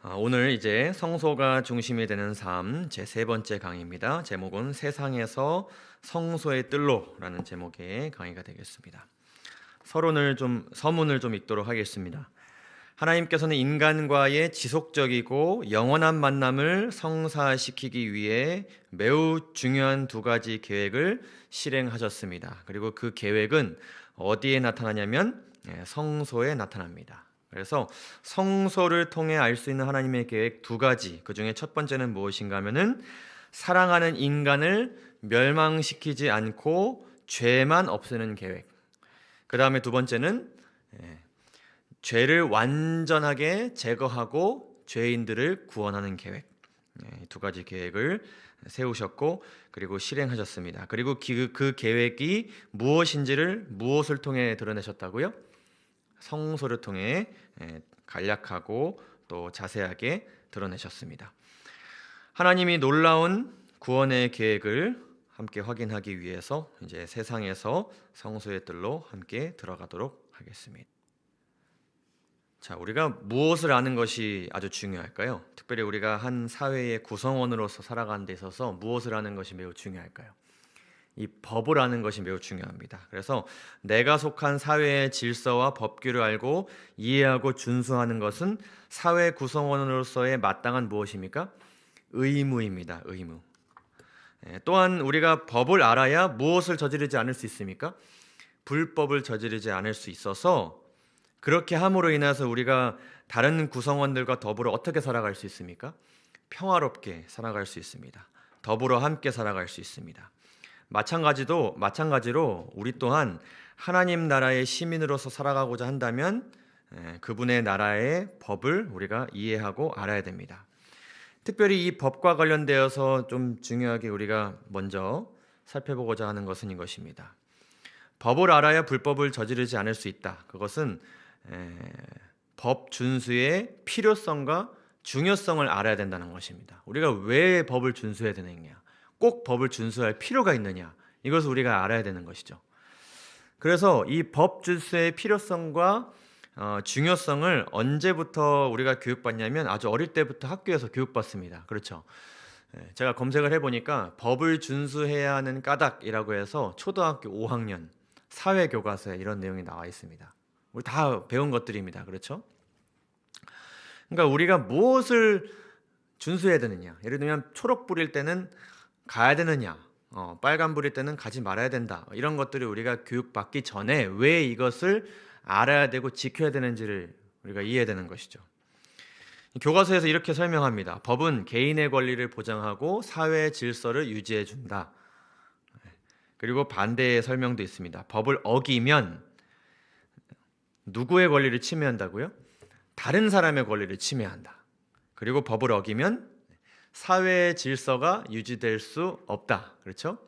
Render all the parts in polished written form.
오늘 이제 성소가 중심이 되는 삶 제 세 번째 강의입니다. 제목은 세상에서 성소의 뜰로라는 제목의 강의가 되겠습니다. 서문을 좀 읽도록 하겠습니다. 하나님께서는 인간과의 지속적이고 영원한 만남을 성사시키기 위해 매우 중요한 두 가지 계획을 실행하셨습니다. 그리고 그 계획은 어디에 나타나냐면 성소에 나타납니다. 그래서 성소를 통해 알 수 있는 하나님의 계획 두 가지, 그 중에 첫 번째는 무엇인가 하면은 사랑하는 인간을 멸망시키지 않고 죄만 없애는 계획. 그 다음에 두 번째는 죄를 완전하게 제거하고 죄인들을 구원하는 계획. 두 가지 계획을 세우셨고 그리고 실행하셨습니다. 그리고 그 계획이 무엇을 통해 드러내셨다고요? 성소를 통해 간략하고 또 자세하게 드러내셨습니다. 하나님이 놀라운 구원의 계획을 함께 확인하기 위해서 이제 세상에서 성소의 뜰로 함께 들어가도록 하겠습니다. 자, 우리가 무엇을 아는 것이 아주 중요할까요? 특별히 우리가 한 사회의 구성원으로서 살아가는 데 있어서 무엇을 아는 것이 매우 중요할까요? 이 법을 아는 것이 매우 중요합니다. 그래서 내가 속한 사회의 질서와 법규를 알고 이해하고 준수하는 것은 사회 구성원으로서의 마땅한 무엇입니까? 의무입니다. 의무. 또한 우리가 법을 알아야 무엇을 저지르지 않을 수 있습니까? 불법을 저지르지 않을 수 있어서 그렇게 함으로 인해서 우리가 다른 구성원들과 더불어 어떻게 살아갈 수 있습니까? 평화롭게 살아갈 수 있습니다. 더불어 함께 살아갈 수 있습니다. 마찬가지로 우리 또한 하나님 나라의 시민으로서 살아가고자 한다면 그분의 나라의 법을 우리가 이해하고 알아야 됩니다. 특별히 이 법과 관련되어서 좀 중요하게 우리가 먼저 살펴보고자 하는 것은 이것입니다. 법을 알아야 불법을 저지르지 않을 수 있다. 그것은 법 준수의 필요성과 중요성을 알아야 된다는 것입니다. 우리가 왜 법을 준수해야 되느냐? 꼭 법을 준수할 필요가 있느냐? 이것을 우리가 알아야 되는 것이죠. 그래서 이 법 준수의 필요성과 중요성을 언제부터 우리가 교육받냐면 아주 어릴 때부터 학교에서 교육받습니다. 그렇죠? 제가 검색을 해보니까 법을 준수해야 하는 까닭이라고 해서 초등학교 5학년 사회교과서에 이런 내용이 나와 있습니다. 우리 다 배운 것들입니다. 그렇죠? 그러니까 우리가 무엇을 준수해야 되느냐? 예를 들면 초록 불일 때는 가야 되느냐, 빨간 불일 때는 가지 말아야 된다. 이런 것들을 우리가 교육받기 전에 왜 이것을 알아야 되고 지켜야 되는지를 우리가 이해해야 되는 것이죠. 교과서에서 이렇게 설명합니다. 법은 개인의 권리를 보장하고 사회의 질서를 유지해 준다. 그리고 반대의 설명도 있습니다. 법을 어기면 누구의 권리를 침해한다고요? 다른 사람의 권리를 침해한다. 그리고 법을 어기면 사회의 질서가 유지될 수 없다. 그렇죠?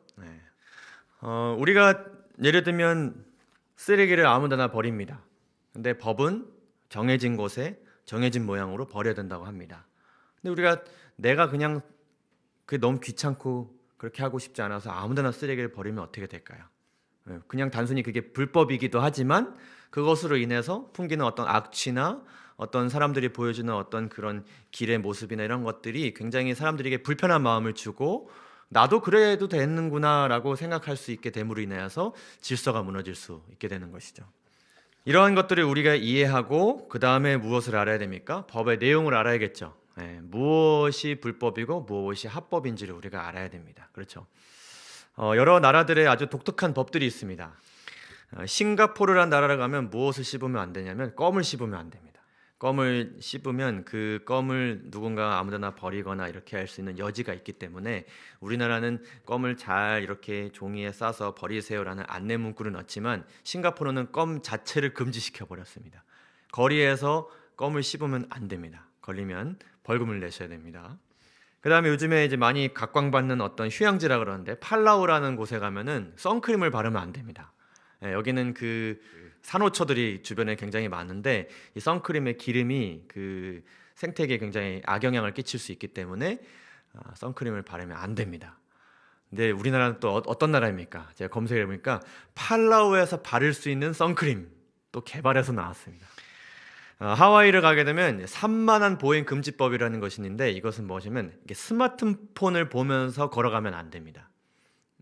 우리가 예를 들면 쓰레기를 아무데나 버립니다. 근데 법은 정해진 곳에 정해진 모양으로 버려야 된다고 합니다. 근데 내가 그냥 그게 너무 귀찮고 그렇게 하고 싶지 않아서 아무데나 쓰레기를 버리면 어떻게 될까요? 그냥 단순히 그게 불법이기도 하지만 그것으로 인해서 풍기는 어떤 악취나 어떤 사람들이 보여주는 어떤 그런 길의 모습이나 이런 것들이 굉장히 사람들에게 불편한 마음을 주고 나도 그래도 되는구나 라고 생각할 수 있게 됨으로 인해서 질서가 무너질 수 있게 되는 것이죠. 이러한 것들을 우리가 이해하고 그 다음에 무엇을 알아야 됩니까? 법의 내용을 알아야겠죠. 무엇이 불법이고 무엇이 합법인지를 우리가 알아야 됩니다. 그렇죠? 여러 나라들의 아주 독특한 법들이 있습니다. 싱가포르라는 나라를 가면 무엇을 씹으면 안 되냐면 껌을 씹으면 안 됩니다. 껌을 씹으면 그 껌을 누군가 아무데나 버리거나 이렇게 할 수 있는 여지가 있기 때문에 우리나라는 껌을 잘 이렇게 종이에 싸서 버리세요라는 안내 문구를 넣었지만 싱가포르는 껌 자체를 금지시켜 버렸습니다. 거리에서 껌을 씹으면 안 됩니다. 걸리면 벌금을 내셔야 됩니다. 그 다음에 요즘에 이제 많이 각광받는 어떤 휴양지라 그러는데 팔라우라는 곳에 가면은 선크림을 바르면 안 됩니다. 여기는 그 산호초들이 주변에 굉장히 많은데 이 선크림의 기름이 그 생태계에 굉장히 악영향을 끼칠 수 있기 때문에 선크림을 바르면 안 됩니다. 근데 우리나라는 또 어떤 나라입니까? 제가 검색해 보니까 팔라우에서 바를 수 있는 선크림 또 개발해서 나왔습니다. 하와이를 가게 되면 산만한 보행 금지법이라는 것이 있는데, 이것은 무엇이냐면 이게 스마트폰을 보면서 걸어가면 안 됩니다.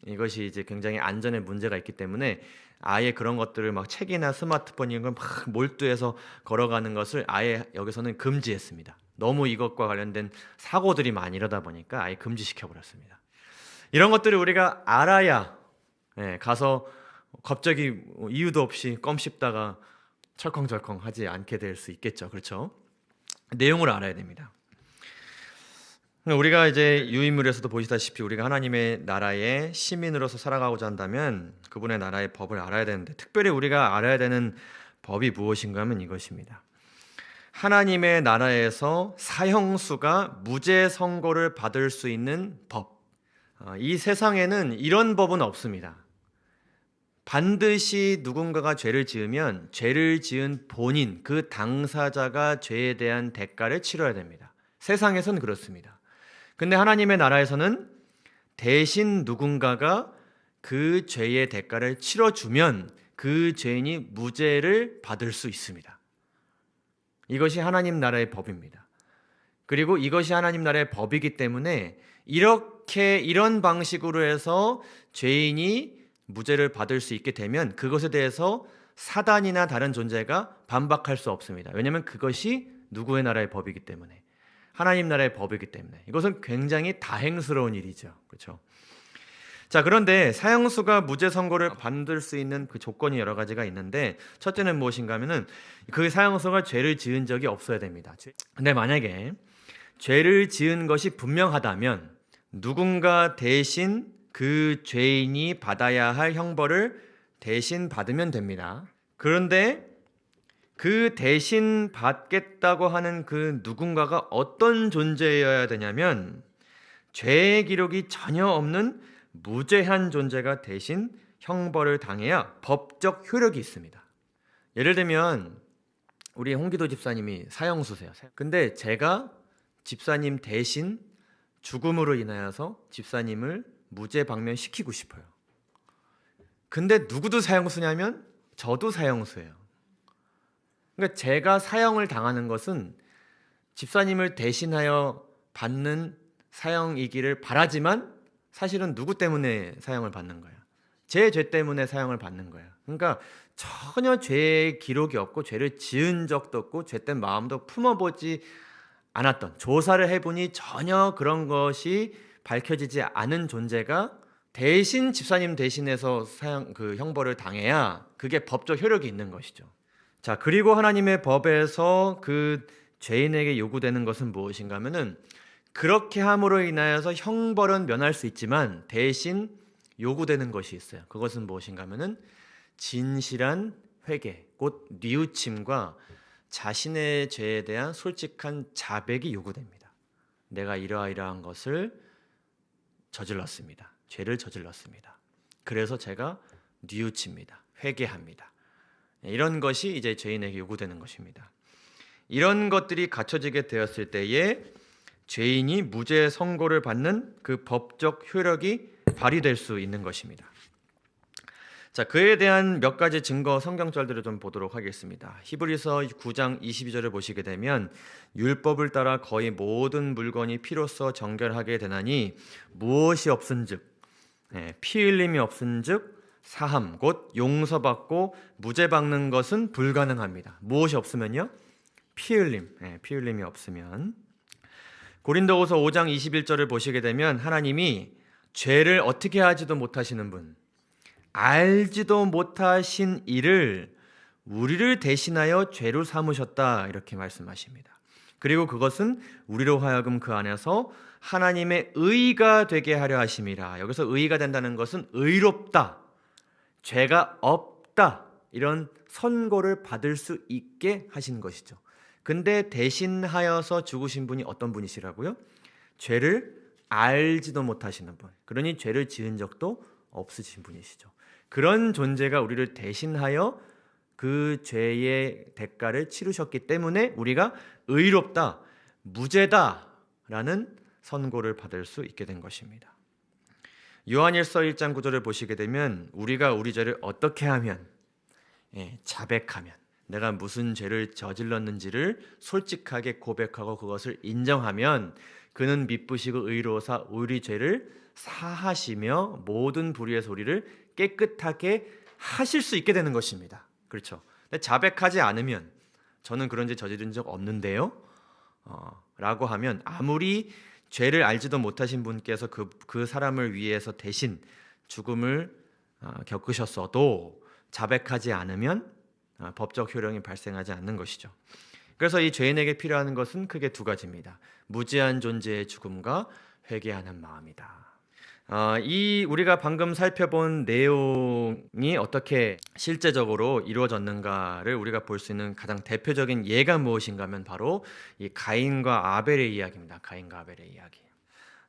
이것이 이제 굉장히 안전에 문제가 있기 때문에 아예 그런 것들을 막 책이나 스마트폰 이런 걸 막 몰두해서 걸어가는 것을 아예 여기서는 금지했습니다. 너무 이것과 관련된 사고들이 많이 일어나다 보니까 아예 금지시켜 버렸습니다. 이런 것들을 우리가 알아야 가서 갑자기 이유도 없이 껌 씹다가 철컹철컹 하지 않게 될 수 있겠죠. 그렇죠? 내용을 알아야 됩니다. 우리가 이제 유인물에서도 보시다시피 우리가 하나님의 나라의 시민으로서 살아가고자 한다면 그분의 나라의 법을 알아야 되는데, 특별히 우리가 알아야 되는 법이 무엇인가 하면 이것입니다. 하나님의 나라에서 사형수가 무죄 선고를 받을 수 있는 법. 이 세상에는 이런 법은 없습니다. 반드시 누군가가 죄를 지으면 죄를 지은 본인, 그 당사자가 죄에 대한 대가를 치러야 됩니다. 세상에선 그렇습니다. 근데 하나님의 나라에서는 대신 누군가가 그 죄의 대가를 치러주면 그 죄인이 무죄를 받을 수 있습니다. 이것이 하나님 나라의 법입니다. 그리고 이것이 하나님 나라의 법이기 때문에 이런 방식으로 해서 죄인이 무죄를 받을 수 있게 되면 그것에 대해서 사단이나 다른 존재가 반박할 수 없습니다. 왜냐하면 그것이 누구의 나라의 법이기 때문에, 하나님 나라의 법이기 때문에. 이것은 굉장히 다행스러운 일이죠. 그렇죠? 자, 그런데 사형수가 무죄 선고를 받을 수 있는 그 조건이 여러 가지가 있는데, 첫째는 무엇인가 하면은 그 사형수가 죄를 지은 적이 없어야 됩니다. 근데 만약에 죄를 지은 것이 분명하다면 누군가 대신 그 죄인이 받아야 할 형벌을 대신 받으면 됩니다. 그런데 그 대신 받겠다고 하는 그 누군가가 어떤 존재여야 되냐면 죄의 기록이 전혀 없는 무죄한 존재가 대신 형벌을 당해야 법적 효력이 있습니다. 예를 들면 우리 홍기도 집사님이 사형수세요. 근데 제가 집사님 대신 죽음으로 인하여서 집사님을 무죄 방면시키고 싶어요. 근데 누구도 사형수냐면 저도 사형수예요. 그러니까 제가 사형을 당하는 것은 집사님을 대신하여 받는 사형이기를 바라지만 사실은 누구 때문에 사형을 받는 거예요? 제 죄 때문에 사형을 받는 거예요. 그러니까 전혀 죄의 기록이 없고 죄를 지은 적도 없고 죄된 마음도 품어보지 않았던, 조사를 해보니 전혀 그런 것이 밝혀지지 않은 존재가 대신 집사님 대신해서 그 형벌을 당해야 그게 법적 효력이 있는 것이죠. 자, 그리고 하나님의 법에서 그 죄인에게 요구되는 것은 무엇인가 하면은 그렇게 함으로 인하여서 형벌은 면할 수 있지만 대신 요구되는 것이 있어요. 그것은 무엇인가 하면은 진실한 회개, 곧 뉘우침과 자신의 죄에 대한 솔직한 자백이 요구됩니다. 내가 이러이러한 것을 저질렀습니다. 죄를 저질렀습니다. 그래서 제가 뉘우칩니다. 회개합니다. 이런 것이 이제 죄인에게 요구되는 것입니다. 이런 것들이 갖춰지게 되었을 때에 죄인이 무죄 선고를 받는 그 법적 효력이 발휘될 수 있는 것입니다. 자, 그에 대한 몇 가지 증거 성경절들을 좀 보도록 하겠습니다. 히브리서 9장 22절을 보시게 되면 율법을 따라 거의 모든 물건이 피로써 정결하게 되나니 무엇이 없은즉 피 흘림이 없은즉 사함 곧 용서받고 무죄 받는 것은 불가능합니다. 무엇이 없으면요? 피 흘림이 없으면. 고린도후서 5장 21절을 보시게 되면 하나님이 죄를 어떻게 하지도 못하시는 분, 알지도 못하신 이를 우리를 대신하여 죄로 삼으셨다, 이렇게 말씀하십니다. 그리고 그것은 우리로 하여금 그 안에서 하나님의 의가 되게 하려 하심이라. 여기서 의가 된다는 것은 의롭다, 죄가 없다, 이런 선고를 받을 수 있게 하신 것이죠. 근데 대신하여서 죽으신 분이 어떤 분이시라고요? 죄를 알지도 못하시는 분, 그러니 죄를 지은 적도 없으신 분이시죠. 그런 존재가 우리를 대신하여 그 죄의 대가를 치르셨기 때문에 우리가 의롭다, 무죄다라는 선고를 받을 수 있게 된 것입니다. 요한일서 1장 9절을 보시게 되면 우리가 우리 죄를 어떻게 하면, 자백하면, 내가 무슨 죄를 저질렀는지를 솔직하게 고백하고 그것을 인정하면 그는 미쁘시고 의로우사 우리 죄를 사하시며 모든 불의의 소리를 깨끗하게 하실 수 있게 되는 것입니다. 그렇죠. 근데 자백하지 않으면 저는 그런 죄 저지른 적 없는데요 라고 하면 아무리 죄를 알지도 못하신 분께서 그 사람을 위해서 대신 죽음을 겪으셨어도 자백하지 않으면 법적 효력이 발생하지 않는 것이죠. 그래서 이 죄인에게 필요한 것은 크게 두 가지입니다. 무지한 존재의 죽음과 회개하는 마음이다. 이 우리가 방금 살펴본 내용이 어떻게 실제적으로 이루어졌는가를 우리가 볼 수 있는 가장 대표적인 예가 무엇인가 하면 바로 이 가인과 아벨의 이야기입니다. 가인과 아벨의 이야기.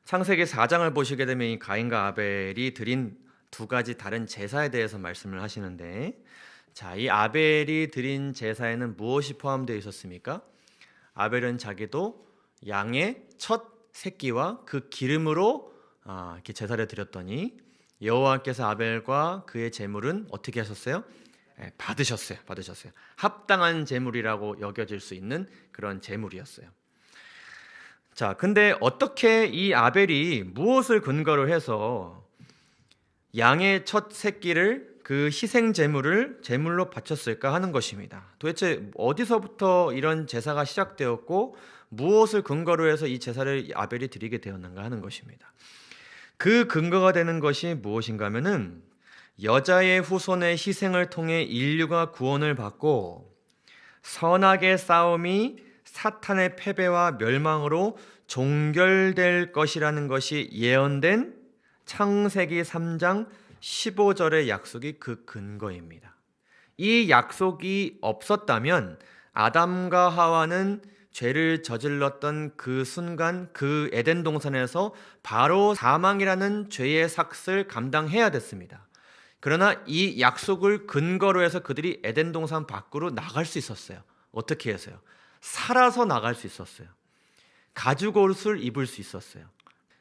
창세기 4장을 보시게 되면 이 가인과 아벨이 드린 두 가지 다른 제사에 대해서 말씀을 하시는데, 자, 이 아벨이 드린 제사에는 무엇이 포함되어 있었습니까? 아벨은 자기도 양의 첫 새끼와 그 기름으로 이렇게 제사를 드렸더니 여호와께서 아벨과 그의 제물은 어떻게 하셨어요? 받으셨어요. 합당한 제물이라고 여겨질 수 있는 그런 제물이었어요. 자, 근데 어떻게 이 아벨이 무엇을 근거로 해서 양의 첫 새끼를 그 희생 제물을 제물로 바쳤을까 하는 것입니다. 도대체 어디서부터 이런 제사가 시작되었고 무엇을 근거로 해서 이 제사를 아벨이 드리게 되었는가 하는 것입니다. 그 근거가 되는 것이 무엇인가 하면은 여자의 후손의 희생을 통해 인류가 구원을 받고 선악의 싸움이 사탄의 패배와 멸망으로 종결될 것이라는 것이 예언된 창세기 3장 15절의 약속이 그 근거입니다. 이 약속이 없었다면 아담과 하와는 죄를 저질렀던 그 순간 그 에덴 동산에서 바로 사망이라는 죄의 삭을 감당해야 됐습니다. 그러나 이 약속을 근거로 해서 그들이 에덴 동산 밖으로 나갈 수 있었어요. 어떻게 해서요? 살아서 나갈 수 있었어요. 가죽 옷을 입을 수 있었어요.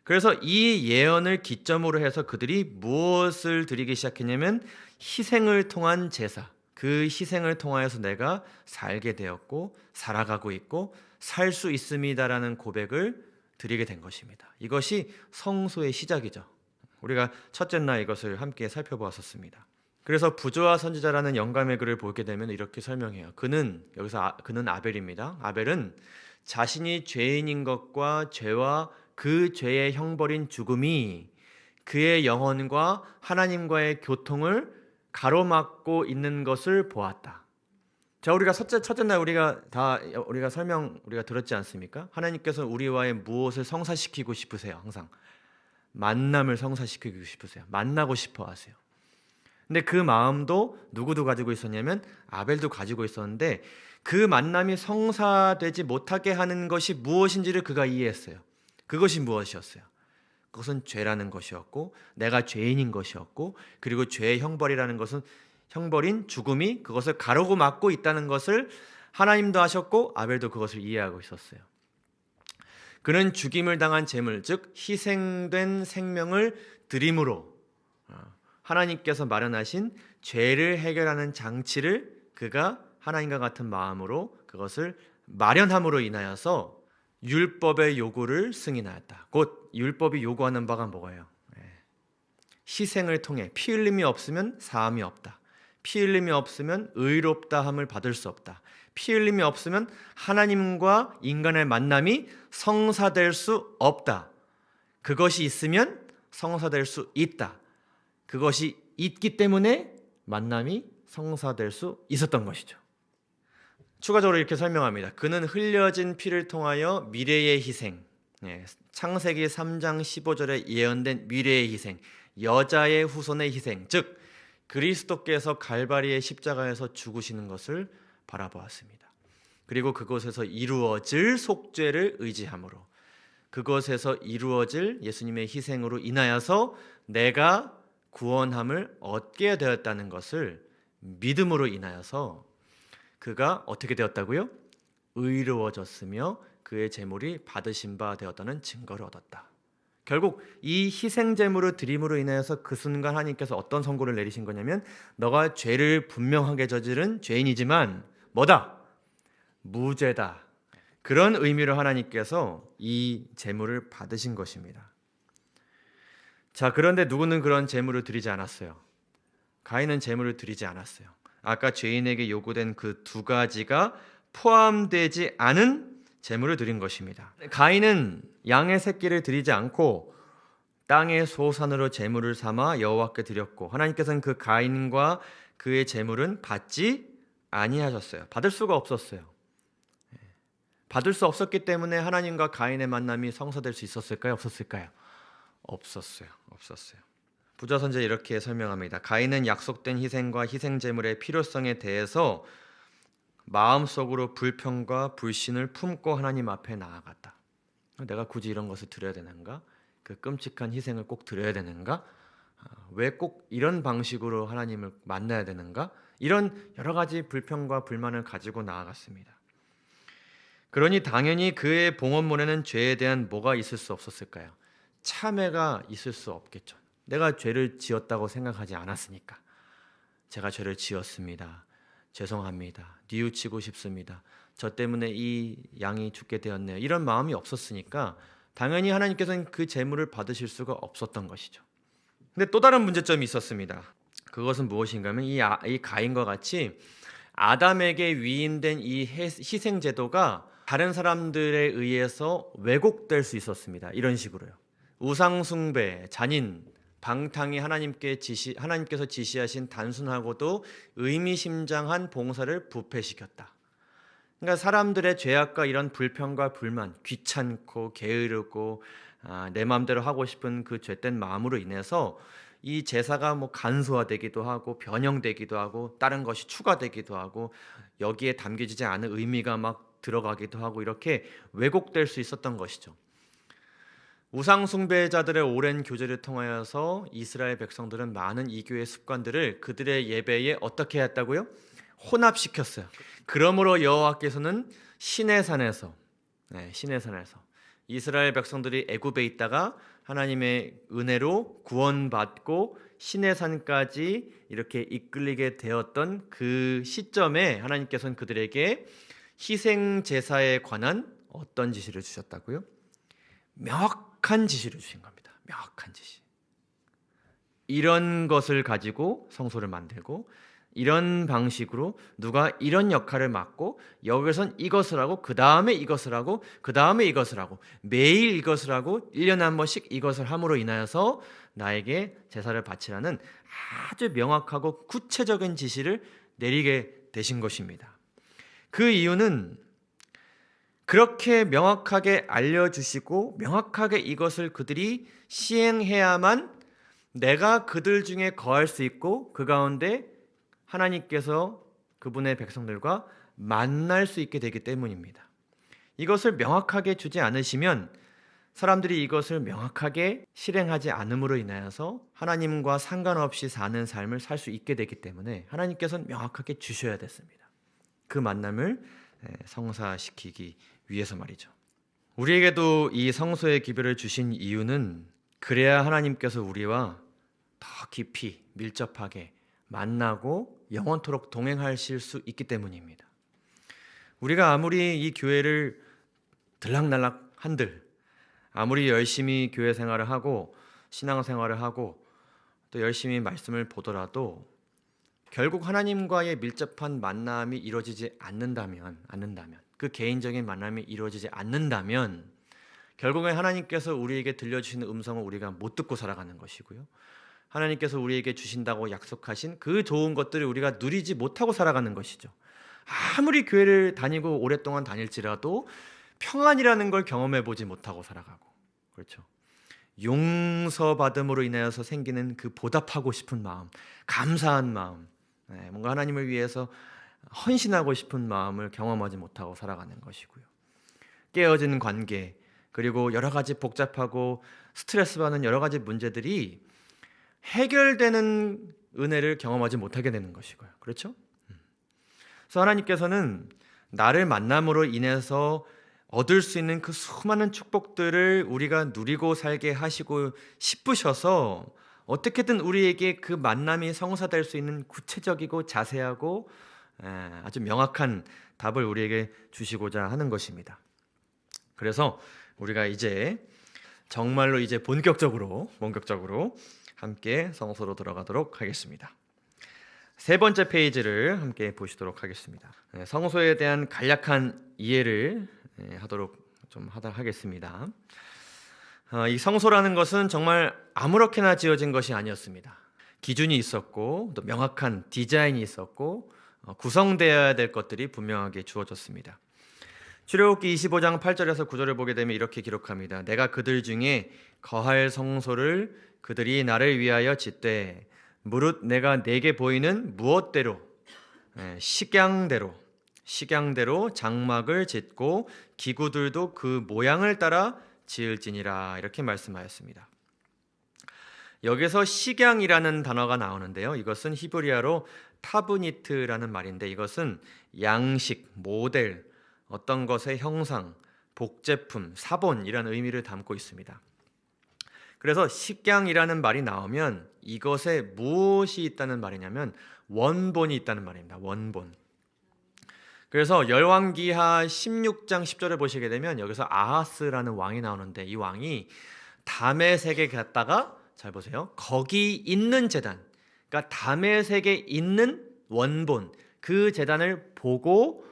그래서 이 예언을 기점으로 해서 그들이 무엇을 드리기 시작했냐면 희생을 통한 제사, 그 희생을 통하여서 내가 살게 되었고 살아가고 있고 살 수 있습니다라는 고백을 드리게 된 것입니다. 이것이 성소의 시작이죠. 우리가 첫째 날 이것을 함께 살펴보았었습니다. 그래서 부조와 선지자라는 영감의 글을 보게 되면 이렇게 설명해요. 그는 아벨입니다. 아벨은 자신이 죄인인 것과 죄와 그 죄의 형벌인 죽음이 그의 영혼과 하나님과의 교통을 가로막고 있는 것을 보았다. 자, 우리가 첫째 날 우리가 들었지 않습니까? 하나님께서 우리와의 무엇을 성사시키고 싶으세요? 항상 만남을 성사시키고 싶으세요. 만나고 싶어 하세요. 근데 그 마음도 누구도 가지고 있었냐면 아벨도 가지고 있었는데 그 만남이 성사되지 못하게 하는 것이 무엇인지를 그가 이해했어요. 그것이 무엇이었어요? 그것은 죄라는 것이었고 내가 죄인인 것이었고 그리고 죄의 형벌이라는 것은 형벌인 죽음이 그것을 가로막고 있다는 것을 하나님도 하셨고 아벨도 그것을 이해하고 있었어요. 그는 죽임을 당한 제물, 즉 희생된 생명을 드림으로 하나님께서 마련하신 죄를 해결하는 장치를 그가 하나님과 같은 마음으로 그것을 마련함으로 인하여서 율법의 요구를 승인하였다. 곧 율법이 요구하는 바가 뭐예요? 희생을 통해 피 흘림이 없으면 사함이 없다. 피 흘림이 없으면 의롭다함을 받을 수 없다. 피 흘림이 없으면 하나님과 인간의 만남이 성사될 수 없다. 그것이 있으면 성사될 수 있다. 그것이 있기 때문에 만남이 성사될 수 있었던 것이죠. 추가적으로 이렇게 설명합니다. 그는 흘려진 피를 통하여 미래의 희생, 창세기 3장 15절에 예언된 미래의 희생, 여자의 후손의 희생, 즉 그리스도께서 갈바리의 십자가에서 죽으시는 것을 바라보았습니다. 그리고 그곳에서 이루어질 속죄를 의지함으로 그것에서 이루어질 예수님의 희생으로 인하여서 내가 구원함을 얻게 되었다는 것을 믿음으로 인하여서 그가 어떻게 되었다고요? 의로워졌으며 그의 제물이 받으신 바 되었다는 증거를 얻었다. 결국 이 희생 제물을 드림으로 인하여서 그 순간 하나님께서 어떤 선고를 내리신 거냐면 너가 죄를 분명하게 저지른 죄인이지만 뭐다? 무죄다. 그런 의미로 하나님께서 이 제물을 받으신 것입니다. 자, 그런데 누구는 그런 제물을 드리지 않았어요. 가인은 제물을 드리지 않았어요. 아까 죄인에게 요구된 그 두 가지가 포함되지 않은 제물을 드린 것입니다. 가인은 양의 새끼를 드리지 않고 땅의 소산으로 제물을 삼아 여호와께 드렸고, 하나님께서는 그 가인과 그의 제물은 받지 아니하셨어요. 받을 수가 없었어요. 받을 수 없었기 때문에 하나님과 가인의 만남이 성사될 수 있었을까요? 없었을까요? 없었어요. 부자 선지자 이렇게 설명합니다. 가인은 약속된 희생과 희생 제물의 필요성에 대해서 마음속으로 불평과 불신을 품고 하나님 앞에 나아갔다. 내가 굳이 이런 것을 드려야 되는가? 그 끔찍한 희생을 꼭 드려야 되는가? 왜 꼭 이런 방식으로 하나님을 만나야 되는가? 이런 여러 가지 불평과 불만을 가지고 나아갔습니다. 그러니 당연히 그의 봉헌문에는 죄에 대한 뭐가 있을 수 없었을까요? 참회가 있을 수 없겠죠. 내가 죄를 지었다고 생각하지 않았으니까. 제가 죄를 지었습니다. 죄송합니다. 뉘우치고 싶습니다. 저 때문에 이 양이 죽게 되었네요. 이런 마음이 없었으니까 당연히 하나님께서는 그 제물을 받으실 수가 없었던 것이죠. 근데 또 다른 문제점이 있었습니다. 그것은 무엇인가 하면 이 가인과 같이 아담에게 위임된 이 희생 제도가 다른 사람들에 의해서 왜곡될 수 있었습니다. 이런 식으로요. 우상 숭배, 잔인, 방탕이 하나님께서 지시하신 단순하고도 의미심장한 봉사를 부패시켰다. 그러니까 사람들의 죄악과 이런 불평과 불만, 귀찮고 게으르고 내 마음대로 하고 싶은 그 죄된 마음으로 인해서 이 제사가 간소화되기도 하고 변형되기도 하고 다른 것이 추가되기도 하고 여기에 담겨지지 않은 의미가 막 들어가기도 하고 이렇게 왜곡될 수 있었던 것이죠. 우상 숭배자들의 오랜 교제를 통하여서 이스라엘 백성들은 많은 이교의 습관들을 그들의 예배에 어떻게 했다고요? 혼합시켰어요. 그러므로 여호와께서는 시내산에서 이스라엘 백성들이 애굽에 있다가 하나님의 은혜로 구원받고 시내산까지 이렇게 이끌리게 되었던 그 시점에 하나님께서는 그들에게 희생 제사에 관한 어떤 지시를 주셨다고요? 명확한 지시를 주신 겁니다. 명확한 지시. 이런 것을 가지고 성소를 만들고 이런 방식으로 누가 이런 역할을 맡고 여기선 이것을 하고 그 다음에 이것을 하고 그 다음에 이것을 하고 매일 이것을 하고 1년에 한 번씩 이것을 함으로 인하여서 나에게 제사를 바치라는 아주 명확하고 구체적인 지시를 내리게 되신 것입니다. 그 이유는 그렇게 명확하게 알려주시고 명확하게 이것을 그들이 시행해야만 내가 그들 중에 거할 수 있고 그 가운데 하나님께서 그분의 백성들과 만날 수 있게 되기 때문입니다. 이것을 명확하게 주지 않으시면 사람들이 이것을 명확하게 실행하지 않음으로 인하여서 하나님과 상관없이 사는 삶을 살 수 있게 되기 때문에 하나님께서는 명확하게 주셔야 됐습니다. 그 만남을 성사시키기 위해서 말이죠. 우리에게도 이 성소의 기별을 주신 이유는 그래야 하나님께서 우리와 더 깊이 밀접하게 만나고 영원토록 동행하실 수 있기 때문입니다. 우리가 아무리 이 교회를 들락날락 한들 아무리 열심히 교회 생활을 하고 신앙 생활을 하고 또 열심히 말씀을 보더라도 결국 하나님과의 밀접한 만남이 이루어지지 않는다면 그 개인적인 만남이 이루어지지 않는다면 결국엔 하나님께서 우리에게 들려주시는 음성을 우리가 못 듣고 살아가는 것이고요. 하나님께서 우리에게 주신다고 약속하신 그 좋은 것들을 우리가 누리지 못하고 살아가는 것이죠. 아무리 교회를 다니고 오랫동안 다닐지라도 평안이라는 걸 경험해 보지 못하고 살아가고, 그렇죠. 용서받음으로 인하여서 생기는 그 보답하고 싶은 마음, 감사한 마음, 뭔가 하나님을 위해서 헌신하고 싶은 마음을 경험하지 못하고 살아가는 것이고요. 깨어진 관계, 그리고 여러 가지 복잡하고 스트레스 받는 여러 가지 문제들이 해결되는 은혜를 경험하지 못하게 되는 것이고요. 그렇죠? 그래서 하나님께서는 나를 만남으로 인해서 얻을 수 있는 그 수많은 축복들을 우리가 누리고 살게 하시고 싶으셔서 어떻게든 우리에게 그 만남이 성사될 수 있는 구체적이고 자세하고 아주 명확한 답을 우리에게 주시고자 하는 것입니다. 그래서 우리가 이제 정말로 이제 본격적으로 함께 성소로 들어가도록 하겠습니다. 세 번째 페이지를 함께 보시도록 하겠습니다. 성소에 대한 간략한 이해를 하겠습니다. 이 성소라는 것은 정말 아무렇게나 지어진 것이 아니었습니다. 기준이 있었고 또 명확한 디자인이 있었고 구성되어야 될 것들이 분명하게 주어졌습니다. 출애굽기 25장 8절에서 9절을 보게 되면 이렇게 기록합니다. 내가 그들 중에 거할 성소를 그들이 나를 위하여 짓되 무릇 내가 내게 보이는 무엇대로 식양대로 장막을 짓고 기구들도 그 모양을 따라 지을지니라 이렇게 말씀하였습니다. 여기서 식양이라는 단어가 나오는데요. 이것은 히브리어로 타브니트라는 말인데 이것은 양식, 모델, 어떤 것의 형상, 복제품, 사본이라는 의미를 담고 있습니다. 그래서 식양이라는 말이 나오면 이것에 무엇이 있다는 말이냐면 원본이 있다는 말입니다. 원본. 그래서 열왕기하 16장 10절을 보시게 되면 여기서 아하스라는 왕이 나오는데 이 왕이 다메섹에 갔다가 잘 보세요. 거기 있는 제단, 그러니까 다메섹에 있는 원본, 그 제단을 보고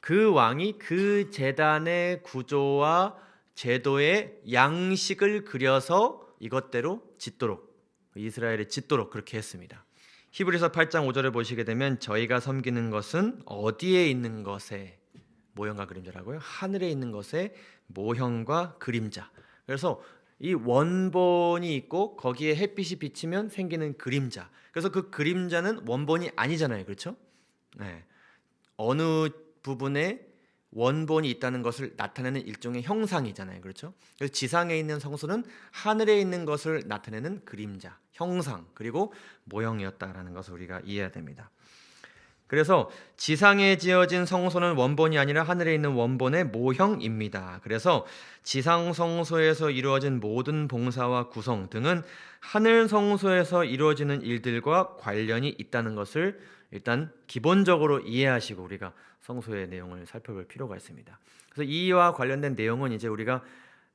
그 왕이 그 제단의 구조와 제도의 양식을 그려서 이것대로 짓도록 이스라엘에 짓도록 그렇게 했습니다. 히브리서 8장 5절을 보시게 되면 저희가 섬기는 것은 어디에 있는 것의 모형과 그림자라고요? 하늘에 있는 것의 모형과 그림자. 그래서 이 원본이 있고 거기에 햇빛이 비치면 생기는 그림자. 그래서 그 그림자는 원본이 아니잖아요. 그렇죠? 네. 어느 부분에 원본이 있다는 것을 나타내는 일종의 형상이잖아요. 그렇죠? 그래서 지상에 있는 성소는 하늘에 있는 것을 나타내는 그림자, 형상, 그리고 모형이었다라는 것을 우리가 이해해야 됩니다. 그래서 지상에 지어진 성소는 원본이 아니라 하늘에 있는 원본의 모형입니다. 그래서 지상 성소에서 이루어진 모든 봉사와 구성 등은 하늘 성소에서 이루어지는 일들과 관련이 있다는 것을 일단 기본적으로 이해하시고 우리가 성소의 내용을 살펴볼 필요가 있습니다. 그래서 이와 관련된 내용은 이제 우리가